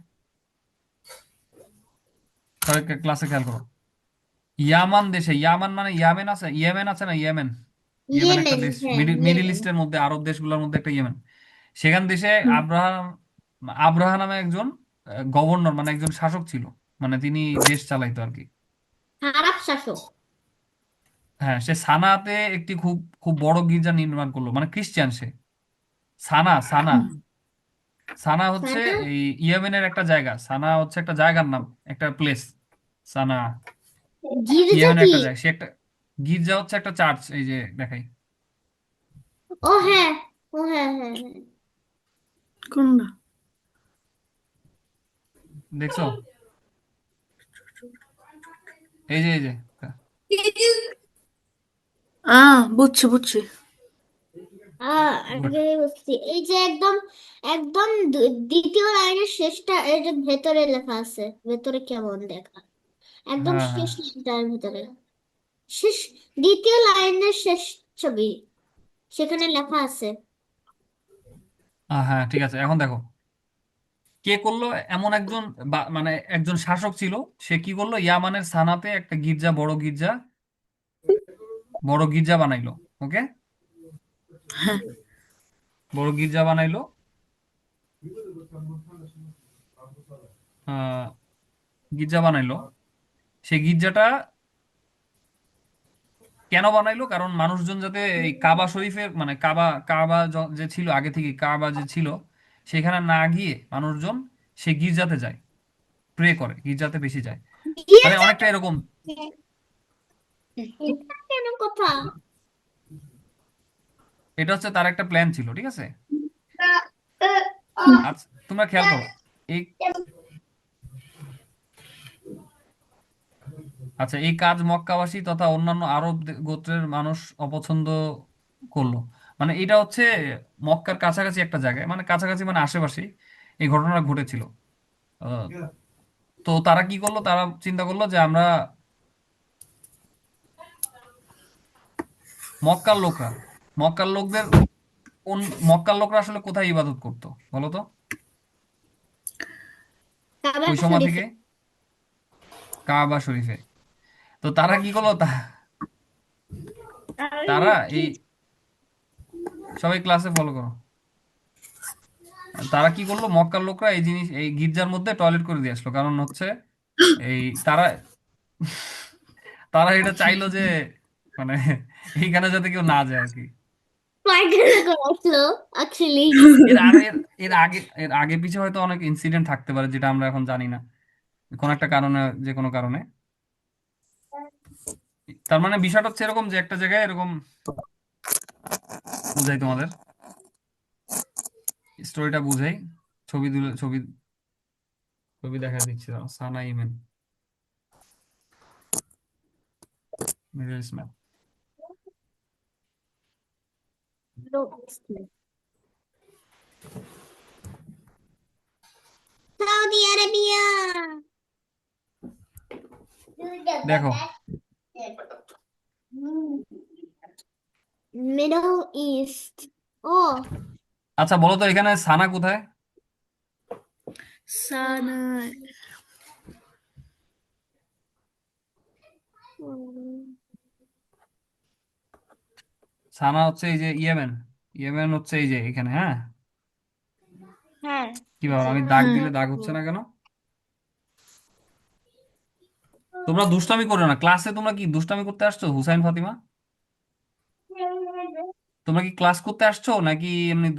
সবাই ক্লাসে খেয়াল করো। ইয়ামান দেশে, ইয়ামান মানে ইয়ামেন আছে, ইয়েমেন আছে না, ইয়েমেন। ইয়েমেন একটা ইয়েমেন। দেশ, হ্যাঁ, মিডিল ইয়েমেন। ইস্টের মধ্যে, আরব দেশগুলোর মধ্যে একটা ইয়েমেন। সেখান দেশে হুম। আব্রাহাম, আব্রাহা নামে একজন গভর্নর, মানে একজন শাসক ছিল, মানে তিনি দেশ চালাইতো আর কি। খারাপ শাসক। হ্যাঁ, সে সানাতে একটি খুব খুব বড় গির্জা নির্মাণ করলো, মানে খ্রিস্টান সে। সানা, সানা, সানা হচ্ছে সানা। এই ইয়েমেনের একটা জায়গা। সানা হচ্ছে একটা জায়গার নাম, একটা প্লেস। সানা গির্জা ইয়েমেনের কি? একটা জায়গা। সে একটা গির্জা হচ্ছে একটা চার্চ, এই যে দেখাই, ও হ্যাঁ। ও হ্যাঁ, হ্যাঁ, হ্যাঁ। কোনটা? দেখছো? এই যে বুঝছি বুঝছি। গুড। আগে বুঝছি। এই যে একদম, একদম দ্বিতীয় লাইনের শেষটা, এই যে ভেতরে লেখা আছে, ভেতরে কেমন দেখা, একদম হ্যাঁ হ্যাঁ, শেষ লাইনটার ভেতরে। শেষ, দ্বিতীয় লাইনের শেষ ছবি, সেখানে লেখা আছে। হ্যাঁ ঠিক আছে, এখন দেখো কে করলো। এমন একজন মানে একজন শাসক ছিল, সে কি করলো, ইয়ামানের সানাতে একটা গির্জা, বড় গির্জা বানাইলো। ওকে, হ্যাঁ, বড় গির্জা বানাইলো। আহ গির্জা বানাইলো। সেই গির্জাটা কেন বানাইলো? কারণ মানুষজন যাতে এই কাবা শরীফের মানে কাবা যে ছিল আগে থেকে, কাবা যে ছিল সেখানে না গিয়ে মানুষজন সেই গির্জাতে যায়, প্রে করে, গির্জাতে বেশি যায়। মানে গির্জা, অনেকটা এরকম। এটা কেন কথা? এটা হচ্ছে তার একটা প্ল্যান ছিল, ঠিক আছে। আচ্ছা তোমরা খেয়াল করো এই, আচ্ছা এই কাজ মক্কাবাসী তথা অন্যান্য আরব গোত্রের মানুষ অপছন্দ করলো। মানে এটা হচ্ছে মক্কার কাছাকাছি একটা জায়গায়, মানে কাছাকাছি মানে আশেপাশে এই ঘটনাটা ঘটেছিল। আহ, তো তারা কি করলো, তারা চিন্তা করলো যে আমরা মক্কার লোকরা, মক্কার লোকদের কোন, মক্কার লোকরা আসলে কোথায় ইবাদত করতো বলো তো কাবা ওই সময় শরীফে। থেকে? কাবা শরীফে। তো তারা কি করলো, তারা এই, সবাই ক্লাসে ফলো করো, তারা কি করলো, মক্কার লোকরা এই জিনিস এই গির্জার মধ্যে টয়লেট করে দিয়ে আসলো। কারণ হচ্ছে এই তারা তারা এটা চাইলো যে মানে এইখানে যাতে কেউ না যায় আর কি। পায়খানা করে আসলো অ্যাকচুয়ালি। এর আর এর আগে পিছে হয়তো অনেক ইনসিডেন্ট থাকতে পারে যেটা আমরা এখন জানি না, কোন একটা কারণে, যে কোনো কারণে। তার মানে বিষয়টা হচ্ছে এরকম যে একটা জায়গায় এরকম, বুঝাই তোমাদের স্টোরিটা বুঝাই। ছবি তুলে, ছবি দেখা দিচ্ছি, দাঁড়াও। Sanaa Yemen, Middle East map. Saudi Arabia. দেখো, মিডল ইস্ট। ও, আচ্ছা বলো তো এখানে সানা কোথায়? সানা সানা হচ্ছে এই যে ইয়েমেন, ইয়েমেন হচ্ছে এই যে এখানে। হ্যাঁ, হ্যাঁ, কি ব্যাপার, আমি দাগ হ্যাঁ, দিলে দাগ হচ্ছে না কেন? তোমরা দুষ্টামি করো না ক্লাসে। তোমরা কি দুষ্টামি করতে আসছো হুসাইন ফাতিমা? তোমরা কি ক্লাস করতে আসছো নাকি এমনি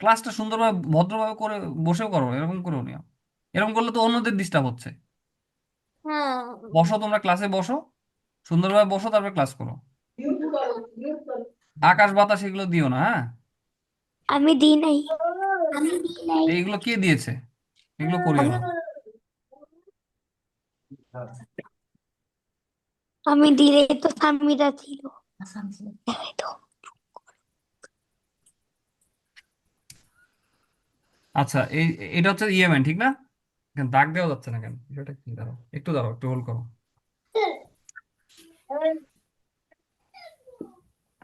ক্লাসটা সুন্দরভাবে ভদ্রভাবে করে বসেও করো, এরকম করেও নিও। এরকম করলে তো অন্যদের ডিস্টার্ব হচ্ছে। হ্যাঁ। বসো, তোমরা ক্লাসে বসো, সুন্দরভাবে বসো, তারপরে ক্লাস করো। আকাশ বাতাস এগুলো দিও না, হ্যাঁ। আমি দিই নাই। আমি দিই নাই। এইগুলো কে দিয়েছে? এগুলো করিও না। আমি দিলে তো সামিরা ছিল। দেখাই তো। আচ্ছা এটা হচ্ছে ইয়েমেন, ঠিক না? এখানে দাগ দেওয়া যাচ্ছে না কেন, বিষয়টা কি? দাঁড়াও একটু, দাঁড়াও একটু হোল্ড করো।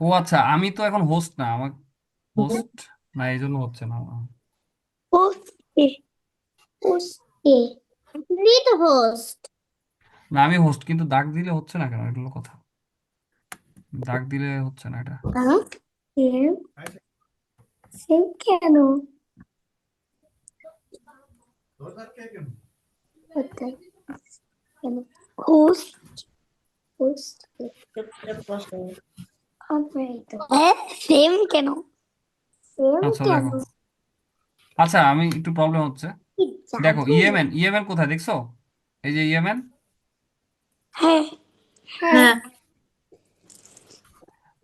ও আচ্ছা, আমি তো এখন হোস্ট না, আমার হোস্ট না, এই জন্য হচ্ছে না। ওকে। কে? আপনি তো হোস্ট। না আমি হোস্ট, কিন্তু দাগ দিলে হচ্ছে না কেন, এগুলো কথা। দাগ দিলে হচ্ছে না এটা। সেম, সেম কেন? কোথায়? কেন? হোস্ট। Host operator. হ্যাঁ, সেম কেন? সেম আচ্ছা কেন? দেখো, আচ্ছা আমি একটু প্রবলেম হচ্ছে। কি দেখো জাদু? ইয়েমেন, ইয়েমেন কোথায় দেখছো? এই যে ইয়েমেন। হ্যাঁ, হ্যাঁ। হ্যাঁ,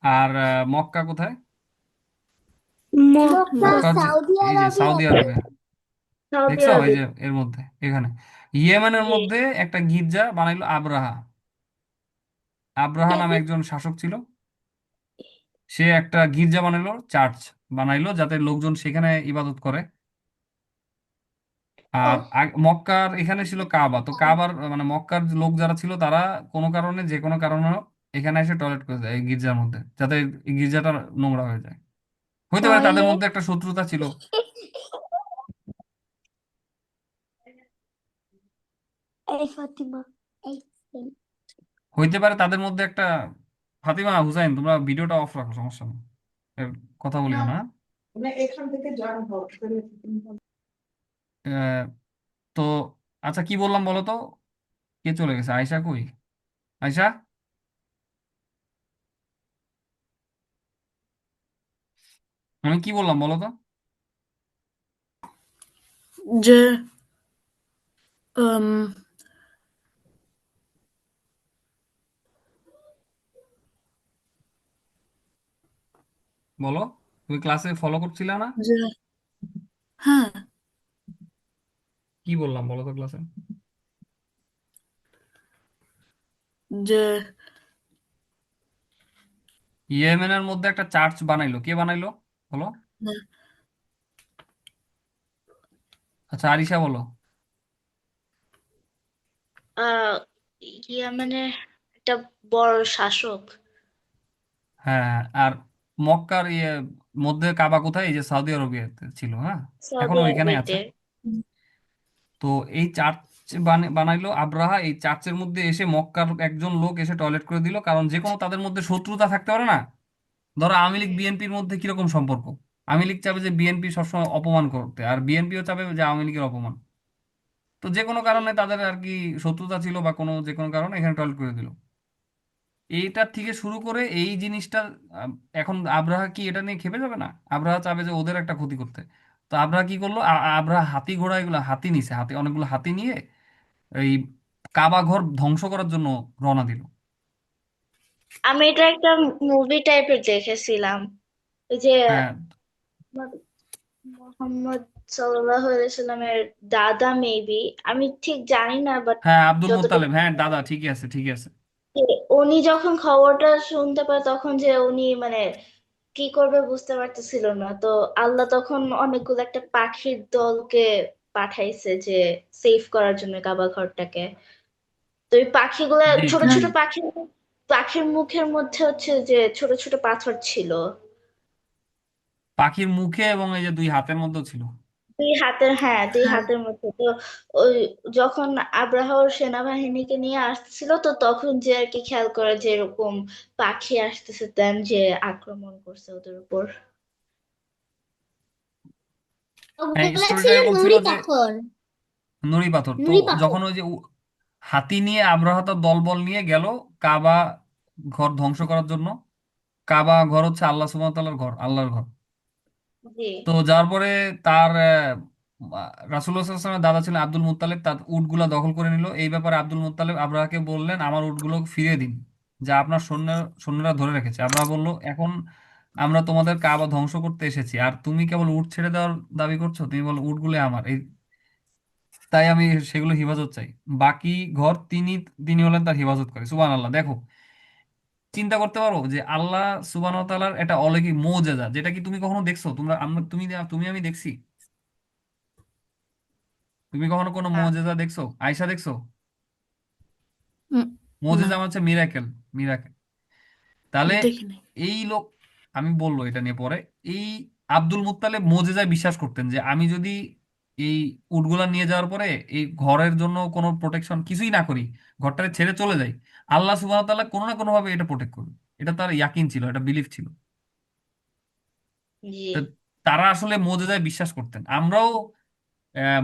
আর মক্কা কোথায়? মক্কা মক্কা হচ্ছে সৌদি এই যে আরবে। সৌদি আরবে। সৌদি দেখছো এই আরবে। যে এর মধ্যে, এখানে ইয়েমেনের মধ্যে একটা গির্জা বানাইলো আব্রাহা। আব্রাহা নামে একজন শাসক ছিল, সে একটা গির্জা বানাইলো, চার্চ বানাইলো যাতে লোকজন সেখানে ইবাদত করে। আর মক্কার এখানে ছিল কাবা। তো কাবার মানে মক্কার লোক যারা ছিল তারা কোনো কারণে, যে কোনো কারণে হোক, এখানে এসে টয়লেট করে যায় এই গির্জার মধ্যে, যাতে এই গির্জাটা নোংরা হয়ে যায়। হইতে পারে তাদের তাহলে মধ্যে একটা শত্রুতা ছিল, এই ফাতিমা, এই ছেলে। হইতে পারে তাদের মধ্যে একটা। ফাতিমা হুসাইন, তোমরা ভিডিওটা অফ রাখো, সমস্যা নেই, এর কথা বলিও না। আহ, তো আচ্ছা, কি বললাম বলো তো? কে চলে গেছে? আয়শা কই? আয়শা, আমি কি বললাম বলো তো? যে আম, বলো, তুমি ক্লাসে ফলো করছিলে না? যে হ্যাঁ, কি বললাম বলো তো ক্লাসে? যে ইয়েমেনের মধ্যে একটা চার্চ বানাইলো, কে বানাইলো বলো? আচ্ছা, আরিশা বলো। আহ ইয়ামানের একটা বড় শাসক। হ্যাঁ হ্যাঁ, আর মক্কার মধ্যে কাবা কোথায়? এই যে সৌদি আরবিয়াতে ছিল, হ্যাঁ, সৌদি এখনো ওইখানে আছে। আরবিতে। তো এই চার্চ বানাইলো আব্রাহা, এই চার্চের মধ্যে এসে মক্কার একজন লোক এসে টয়লেট করে দিল, কারণ যে কোনো তাদের মধ্যে শত্রুতা থাকতে পারে না। ধরো আওয়ামী লীগ হুম। বিএনপির মধ্যে কিরকম সম্পর্ক? আওয়ামী লীগ চাবে যে বিএনপি সবসময় অপমান করতে, আর বিএনপিও চাবে যে আওয়ামী লীগের অপমান। তো যে কোনো জি। কারণে তাদের আর কি শত্রুতা ছিল, বা কোনো যে কোনো কারণে এখানে টয়লেট করে দিল। এইটার থেকে শুরু করে এই জিনিসটা, আম, এখন আব্রাহা কি এটা নিয়ে খেপে যাবে না? আব্রাহা চাবে যে ওদের একটা ক্ষতি করতে। তো আব্রাহা কি করলো? আব্রাহা হাতি ঘোড়া এগুলো হাতি নিছে, হাতি অনেকগুলো হাতি নিয়ে এই কাবা ঘর ধ্বংস করার জন্য রওনা দিল। আমি এটা একটা মুভি টাইপের দেখেছিলাম, ওই যে হ্যাঁ মোহাম্মদ সাল্লাল্লাহু আলাইহি সাল্লামের দাদা মেবি, আমি ঠিক জানি না, বাট হ্যাঁ, আব্দুল যতটুকু মোত্তালেব, হ্যাঁ দাদা, ঠিকই আছে ঠিকই আছে। যে উনি যখন খবরটা শুনতে পায় তখন যে উনি মানে কি করবে বুঝতে পারতেছিল না, তো আল্লাহ তখন অনেকগুলো একটা পাখির দলকে পাঠাইছে যে সেভ করার জন্য কাবা ঘরটাকে। তো এই পাখিগুলা জি ছোট জি হ্যাঁ, ছোট পাখি, পাখির মুখের মধ্যে হচ্ছে যে ছোট ছোট পাথর ছিল। পাখির মুখে এবং এই যে দুই হাতের মধ্যেও ছিল। দুই হাতের, হ্যাঁ দুই হ্যাঁ, হাতের মধ্যে। তো ওই যখন আব্রাহা ওর সেনাবাহিনীকে নিয়ে আসছিল, তো তখন যে আর কি খেয়াল করে যে এরকম পাখি আসতেছে, দেন যে আক্রমণ করছে ওদের উপর। হ্যাঁ, ওগুলা স্টোরিটা ছিল এরকম ছিল নুড়ি যে পাথর। নুড়ি পাথর। তো নুড়ি পাথর। যখন ওই যে হাতি নিয়ে আব্রাহা তার দলবল নিয়ে গেল কাবা ঘর ধ্বংস করার জন্য। কাবা ঘর হচ্ছে আল্লাহ সুবহানাহু ওয়া তাআলার ঘর, আল্লাহর ঘর। জি। তো যার পরে তার রাসূলুল্লাহ সাল্লাল্লাহু আলাইহি ওয়াসাল্লামের দাদা ছিলেন আব্দুল মুত্তালিব, তার উটগুলা দখল করে নিল। এই ব্যাপারে আব্দুল মুত্তালিব আব্রাহাকে বললেন, আমার উটগুলো ফিরিয়ে দিন, যা আপনার সৈন্যরা ধরে রেখেছে। আব্রাহা বলল, এখন আমরা তোমাদের কাবা ধ্বংস করতে এসেছি, আর তুমি কেবল উট ছেড়ে দেওয়ার দাবি করছো? তুমি বলো উটগুলো আমার, এই তাই আমি সেগুলো হিফাজত চাই। বাকি ঘর তিনি তিনি হলেন তার হিফাজত করে। সুবহানাল্লাহ, দেখো, চিন্তা করতে পারো যে আল্লাহ সুবহানাহু ওয়া তাআলার একটা অলৌকিক মুজিজা, যেটা কি তুমি কখনো দেখছো? তোমরা আমরা তুমি তুমি আমি দেখছি? তুমি কখনো কোনো না। মুজিজা দেখছো? আয়শা দেখছো? উম, না, মুজিজা মানে হচ্ছে মিরাকেল, মিরাকেল। তাহলে দেখিনি। এই লোক, আমি বলবো এটা নিয়ে পরে, এই আব্দুল মুত্তালিব মুজিজায় বিশ্বাস করতেন যে আমি যদি এই উটগুলা নিয়ে যাওয়ার পরে এই ঘরের জন্য কোনো প্রোটেকশন কিছুই না করি, ঘরটাকে ছেড়ে চলে যাই, আল্লাহ সুবহানাহু ওয়া তাআলা কোনো না কোনো ভাবে এটা প্রোটেক্ট করবে। এটা তার ইয়াকিন ছিল, এটা বিলিফ ছিল। জি। তো তারা আসলে মুজিজায় বিশ্বাস করতেন। আমরাও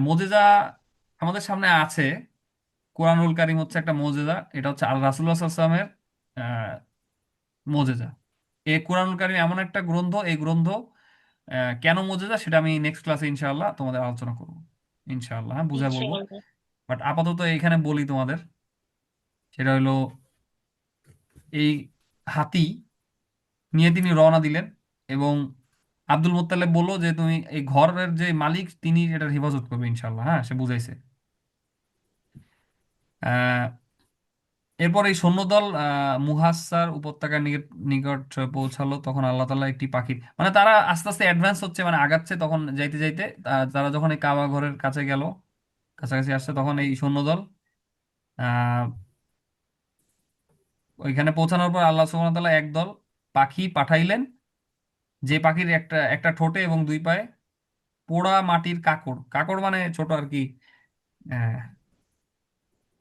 মুজিজা আমাদের সামনে আছে। কোরআনুল কারীম হচ্ছে একটা মুজিজা, এটা হচ্ছে আল রাসূলুল্লাহ সাল্লাল্লাহু আলাইহি ওয়াসাল্লামের মুজিজা। এই কোরআনুল কারীম এমন একটা গ্রন্থ, এই গ্রন্থ কেন মুজিজা সেটা আমি নেক্সট ক্লাসে ইনশাআল্লাহ তোমাদের আলোচনা করবো, ইনশাআল্লাহ, হ্যাঁ, বুঝাই বলবো। ইনশাআল্লাহ। বাট আপাতত এখানে বলি তোমাদের, সেটা হলো এই হাতি নিয়ে তিনি রওনা দিলেন, এবং আব্দুল মোত্তালেব বললো যে তুমি এই ঘরের যে মালিক তিনি এটার হেফাজত করবে ইনশাআল্লাহ, হ্যাঁ, সে বুঝাইছে। আহ এরপর এই সৈন্যদল মুহাসার উপত্যকার নিকট নিকট পৌঁছালো। তখন আল্লাহ তাআলা একটি পাখি, মানে তারা আস্তে আস্তে অ্যাডভান্স হচ্ছে, মানে আগাচ্ছে। তখন যাইতে যাইতে তারা যখন এই কাবা ঘরের কাছে গেল, কাছাকাছি আসছে, তখন এই সৈন্যদল আহ ওইখানে পৌঁছানোর পর আল্লাহ সুবহানাহু ওয়া তাআলা একদল পাখি পাঠাইলেন, যে পাখির একটা একটা ঠোঁটে এবং দুই পায়ে পোড়া মাটির কাকড়, কাকড় মানে ছোট আর কি, আহ,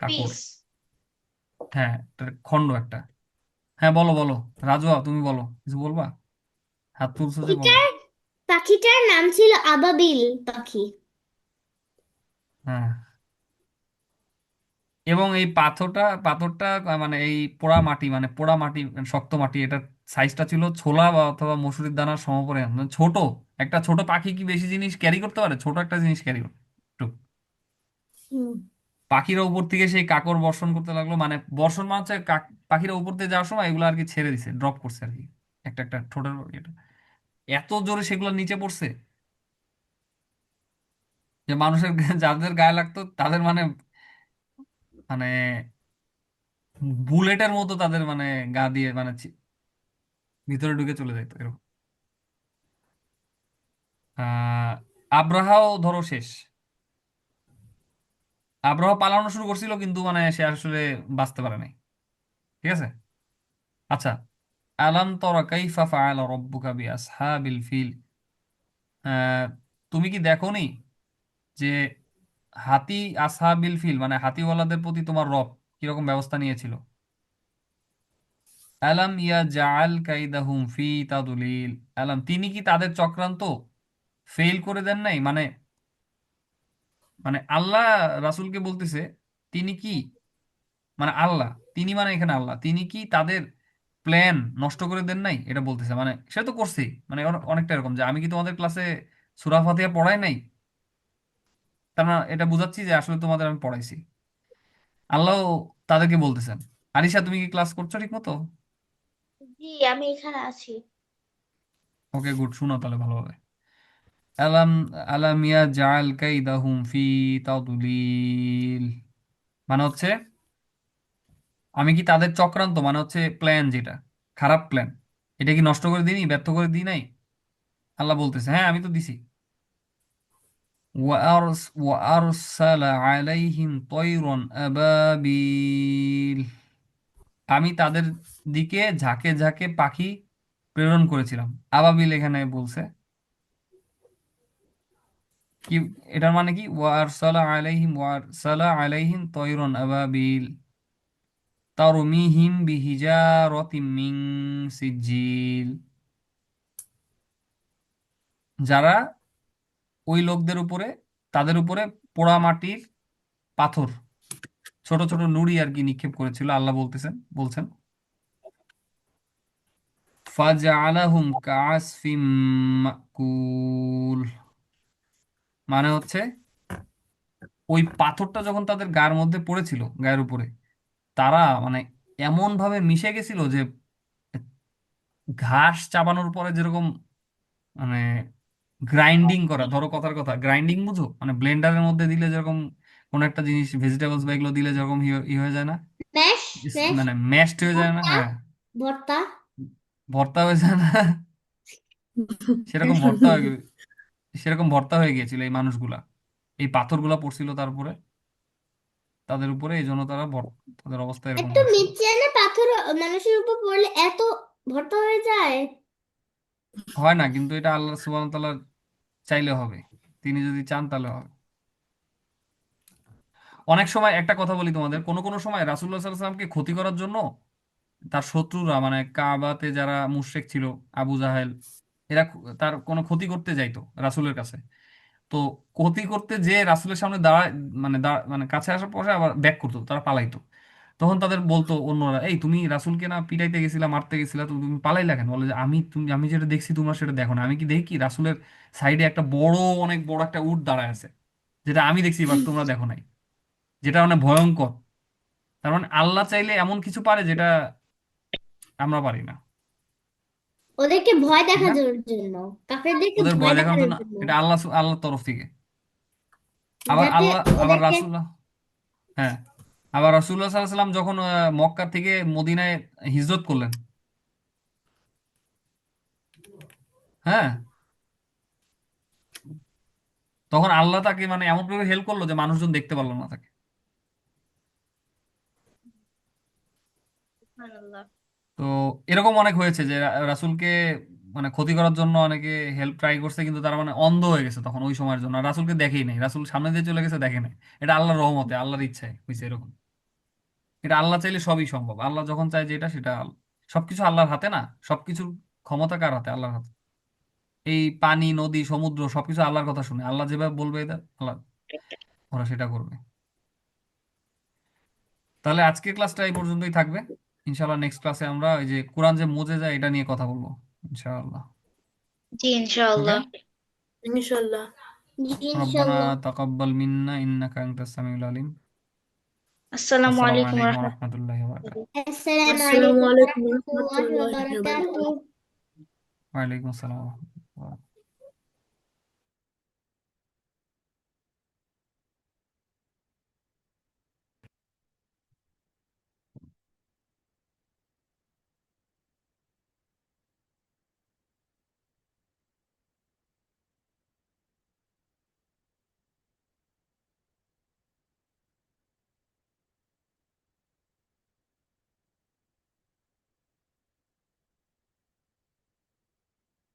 কাকড়, পিস। হ্যাঁ একটা খণ্ড একটা। হ্যাঁ বলো বলো, রাজুয়া তুমি বলো, কিছু বলবা? হাত তুলছো যে, বলো। পাখিটার পাখিটার নাম ছিল আবাবিল পাখি। হ্যাঁ, এবং এই পাথরটা পাথরটা মানে এই পোড়া মাটি, মানে পোড়া মাটি শক্ত মাটি, এটার সাইজটা ছিল ছোলা বা অথবা মসুরির দানার সমপরিমাণ, মানে ছোট। একটা ছোট পাখি কি বেশি জিনিস ক্যারি করতে পারে? ছোট একটা জিনিস ক্যারি করতে একটু। হুম। পাখিরা উপর থেকে সেই কাকড় বর্ষণ করতে লাগলো, মানে বর্ষণ মানে হচ্ছে পাখিরা উপর দিয়ে যাওয়ার সময় এগুলো আর কি ছেড়ে দিছে, ড্রপ করছে আর কি, একটা একটা ঠোঁটের এটা এত জোরে সেগুলো নিচে পড়ছে যে মানুষের যাদের গায়ে লাগতো তাদের মানে মানে বুলেটের মতো তাদের মানে গা দিয়ে মানে ভিতরে ঢুকে চলে যাইতো এরকম। আহ আব্রাহাও ধরো শেষ। আব্রাহা পালানো শুরু করছিল কিন্তু মানে সে আসলে বাঁচতে পারে নাই। ঠিক আছে, আচ্ছা। আলাম তরা কাইফা ফাআলা রাব্বুকা বিআসহাবিল ফিল। আহ, তুমি কি দেখোনি যে হাতি, আসহাবিল ফিল মানে হাতিওয়ালাদের প্রতি তোমার রব কিরকম ব্যবস্থা নিয়েছিল? আলাম ইয়াজআল কাইদাহুম ফি তাদলিল। আলাম, তিনি কি তাদের চক্রান্ত ফেল করে দেন নাই? মানে মানে আল্লাহ রাসূলকে বলতেছে, তিনি কি, মানে আল্লাহ, তিনি মানে এখানে আল্লাহ, তিনি কি তাদের প্ল্যান নষ্ট করে দেন নাই? এটা বলতেছে, মানে সে তো করছেই, মানে অনেকটা এরকম যে আমি কি তোমাদের ক্লাসে সূরা ফাতিহা পড়াই নাই? তার মানে এটা বুঝাচ্ছি যে আসলে তোমাদের আমি পড়াইছি। আল্লাহ তাদেরকে বলতেছেন, আরিশা তুমি কি ক্লাস করছো ঠিক মতো? জি, আমি এখানে আছি। ওকে গুড, শুনো তাহলে ভালোভাবে। আলাম আলাম ইয়াজআল কাইদাহুম ফি তাদলিল, মানে হচ্ছে আমি কি তাদের চক্রান্ত, মানে হচ্ছে প্ল্যান, যেটা খারাপ প্ল্যান, এটা কি নষ্ট করে দিইনি, ব্যর্থ করে দিই নাই? আল্লাহ বলতেছে হ্যাঁ আমি তো দিছি। وأرسل عليهم طيرا أبابيل, আমি তাদের দিকে ঝাঁকে ঝাঁকে পাখি প্রেরণ করেছিলাম। আবাবিল এখানে বলছে কি, এটার মানে কি, ওয়ারসালা আলাইহিম তয়রন আবাবিল তারমিহিম বিহিজারতিম মিন সিজিল, যারা ওই লোকদের উপরে, তাদের উপরে পোড়া মাটির পাথর, ছোট ছোট নুড়ি আর কি নিক্ষেপ করেছিল। আল্লাহ বলছেন ফাজআলাহুম কাআসফিম মাকুল, মানে হচ্ছে ওই পাথরটা যখন তাদের গায়ের মধ্যে পড়েছিল, গায়ের উপরে, তারা মানে এমন ভাবে মিশে গেছিল যে ঘাস চাবানোর পরে যেরকম মানে গ্রাইন্ডিং করা, ধরো কথার কথা গ্রাইন্ডিং বুঝো, মানে ব্লেন্ডারের মধ্যে দিলে যেরকম কোন একটা জিনিস ভেজিটেবলস বা এগুলো দিলে যেরকম ই হয়ে যায় না, ম্যাশ ম্যাশ মানে ম্যাশড হয়ে যায় না, ভর্তা হ্যাঁ ভর্তা। ভর্তা হয়ে যায় না, সেরকম ভর্তা হয়ে সেরকম ভর্তা হয়ে গিয়েছিল এই মানুষগুলা, এই পাথরগুলা পড়ছিল তারপরে তাদের উপরে, এই জন্য তাদের অবস্থা এরকম একটা হয়েছিল। মির্চিয়ানা পাথর মানুষের উপর পড়লে এত ভর্তা হয়ে যায়? হয় না, কিন্তু এটা আল্লাহ সুবহানাহু ওয়া তাআলা চাইলে হবে, তিনি যদি চান তাহলে হবে। অনেক সময় একটা কথা বলি তোমাদের, কোন কোন সময় রাসূলুল্লাহ সাল্লাল্লাহু আলাইহি ওয়াসাল্লামকে ক্ষতি করার জন্য তার শত্রুরা, মানে কাবাতে যারা মুশরিক ছিল, আবু জাহেল, এরা তার কোনো ক্ষতি করতে যাইতো রাসূলের কাছে। তো ক্ষতি করতে যে রাসূলের সামনে দাঁড়ায়, মানে মানে কাছে আসার পরে আবার ব্যাক করতো, তারা পালাইতো। তখন তাদের বলতো অন্যরা, এই তুমি রাসূলকে না পিটাইতে গেছিলা, মারতে গেছিলা, তো তুমি পালাইলা কেন? বলে যে আমি যেটা দেখছি তোমরা সেটা দেখো না। আমি কি দেখি রাসূলের সাইডে একটা বড়, অনেক বড় একটা উট দাঁড়ায় আছে, যেটা আমি দেখছি বাট তোমরা দেখো নাই, যেটা মানে ভয়ঙ্কর। তার মানে আল্লাহ চাইলে এমন কিছু পারে যেটা আমরা পারি না, ওদেরকে ভয় ঠিক না? দেখানোর জন্য, কাফেরদেরকে ওদের ভয় ভয় দেখানোর দেখানোর জন্য, জন্য, এটা আল্লাহর তরফ থেকে। আবার যাতে আল্লাহ, আবার ওদেরকে। রাসূলুল্লাহ, হ্যাঁ, আবার রাসূলুল্লাহ সাল্লাল্লাহু আলাইহি সাল্লাম যখন মক্কা থেকে মদিনায় হিজরত করলেন, হ্যাঁ, তখন আল্লাহ তাকে মানে এমন ভাবে হেল্প করলো যে মানুষজন দেখতে পারলো না তাকে। সুবহানাল্লাহ। তো এরকম অনেক হয়েছে যে রাসূলকে মানে ক্ষতি করার জন্য অনেকে হেল্প ট্রাই করছে, কিন্তু তারা মানে অন্ধ হয়ে গেছে তখন ওই সময়ের জন্য, আর রাসূলকে দেখেই নাই, রাসূল সামনে দিয়ে চলে গেছে দেখে নাই। এটা আল্লাহর রহমতে, আল্লাহর ইচ্ছায় হয়েছে এরকম। এটা আল্লাহ চাইলে সবই সম্ভব, আল্লাহ যখন চায় যেটা সেটা সবকিছু আল্লাহর হাতে না, সবকিছুর ক্ষমতা কার হাতে? আল্লাহর হাতে। এই পানি, নদী, সমুদ্র সবকিছু আল্লাহর কথা শুনে, আল্লাহ যেভাবে বলবে এটা আল্লাহ ওরা সেটা করবে। তাহলে আজকের ক্লাসটা এই পর্যন্তই থাকবে। ইনশাআল্লাহ নেক্সট ক্লাসে আমরা ওই যে কোরআন যে মুজেজা এটা নিয়ে কথা বলবো ইনশাআল্লাহ। জি ওকে। ইনশাআল্লাহ। ইনশাল্লাহ। জি রব্বানা ইনশাল্লাহ। তাকাব্বাল মিন্না ইন্নাকা আনতাস সামিউল আলিম। আসসালামু আসসালামু আলাইকুম আলাইকুম ওয়া রাহমাতুল্লাহ। রাহমাতুল্লাহি ওয়া বারাকাতুহু। আসসালামু আসসালামু আলাইকুম ওয়া আলাইকুম রাহমাতুল্লাহি ওয়া রহমতুল্লাহি ওয়া বারাকাতুহু। বারাকাতুহু। ওয়া আলাইকুম আসসালাম ওয়া রাহমাতুল্লাহি ওয়া বারাকাতুহু।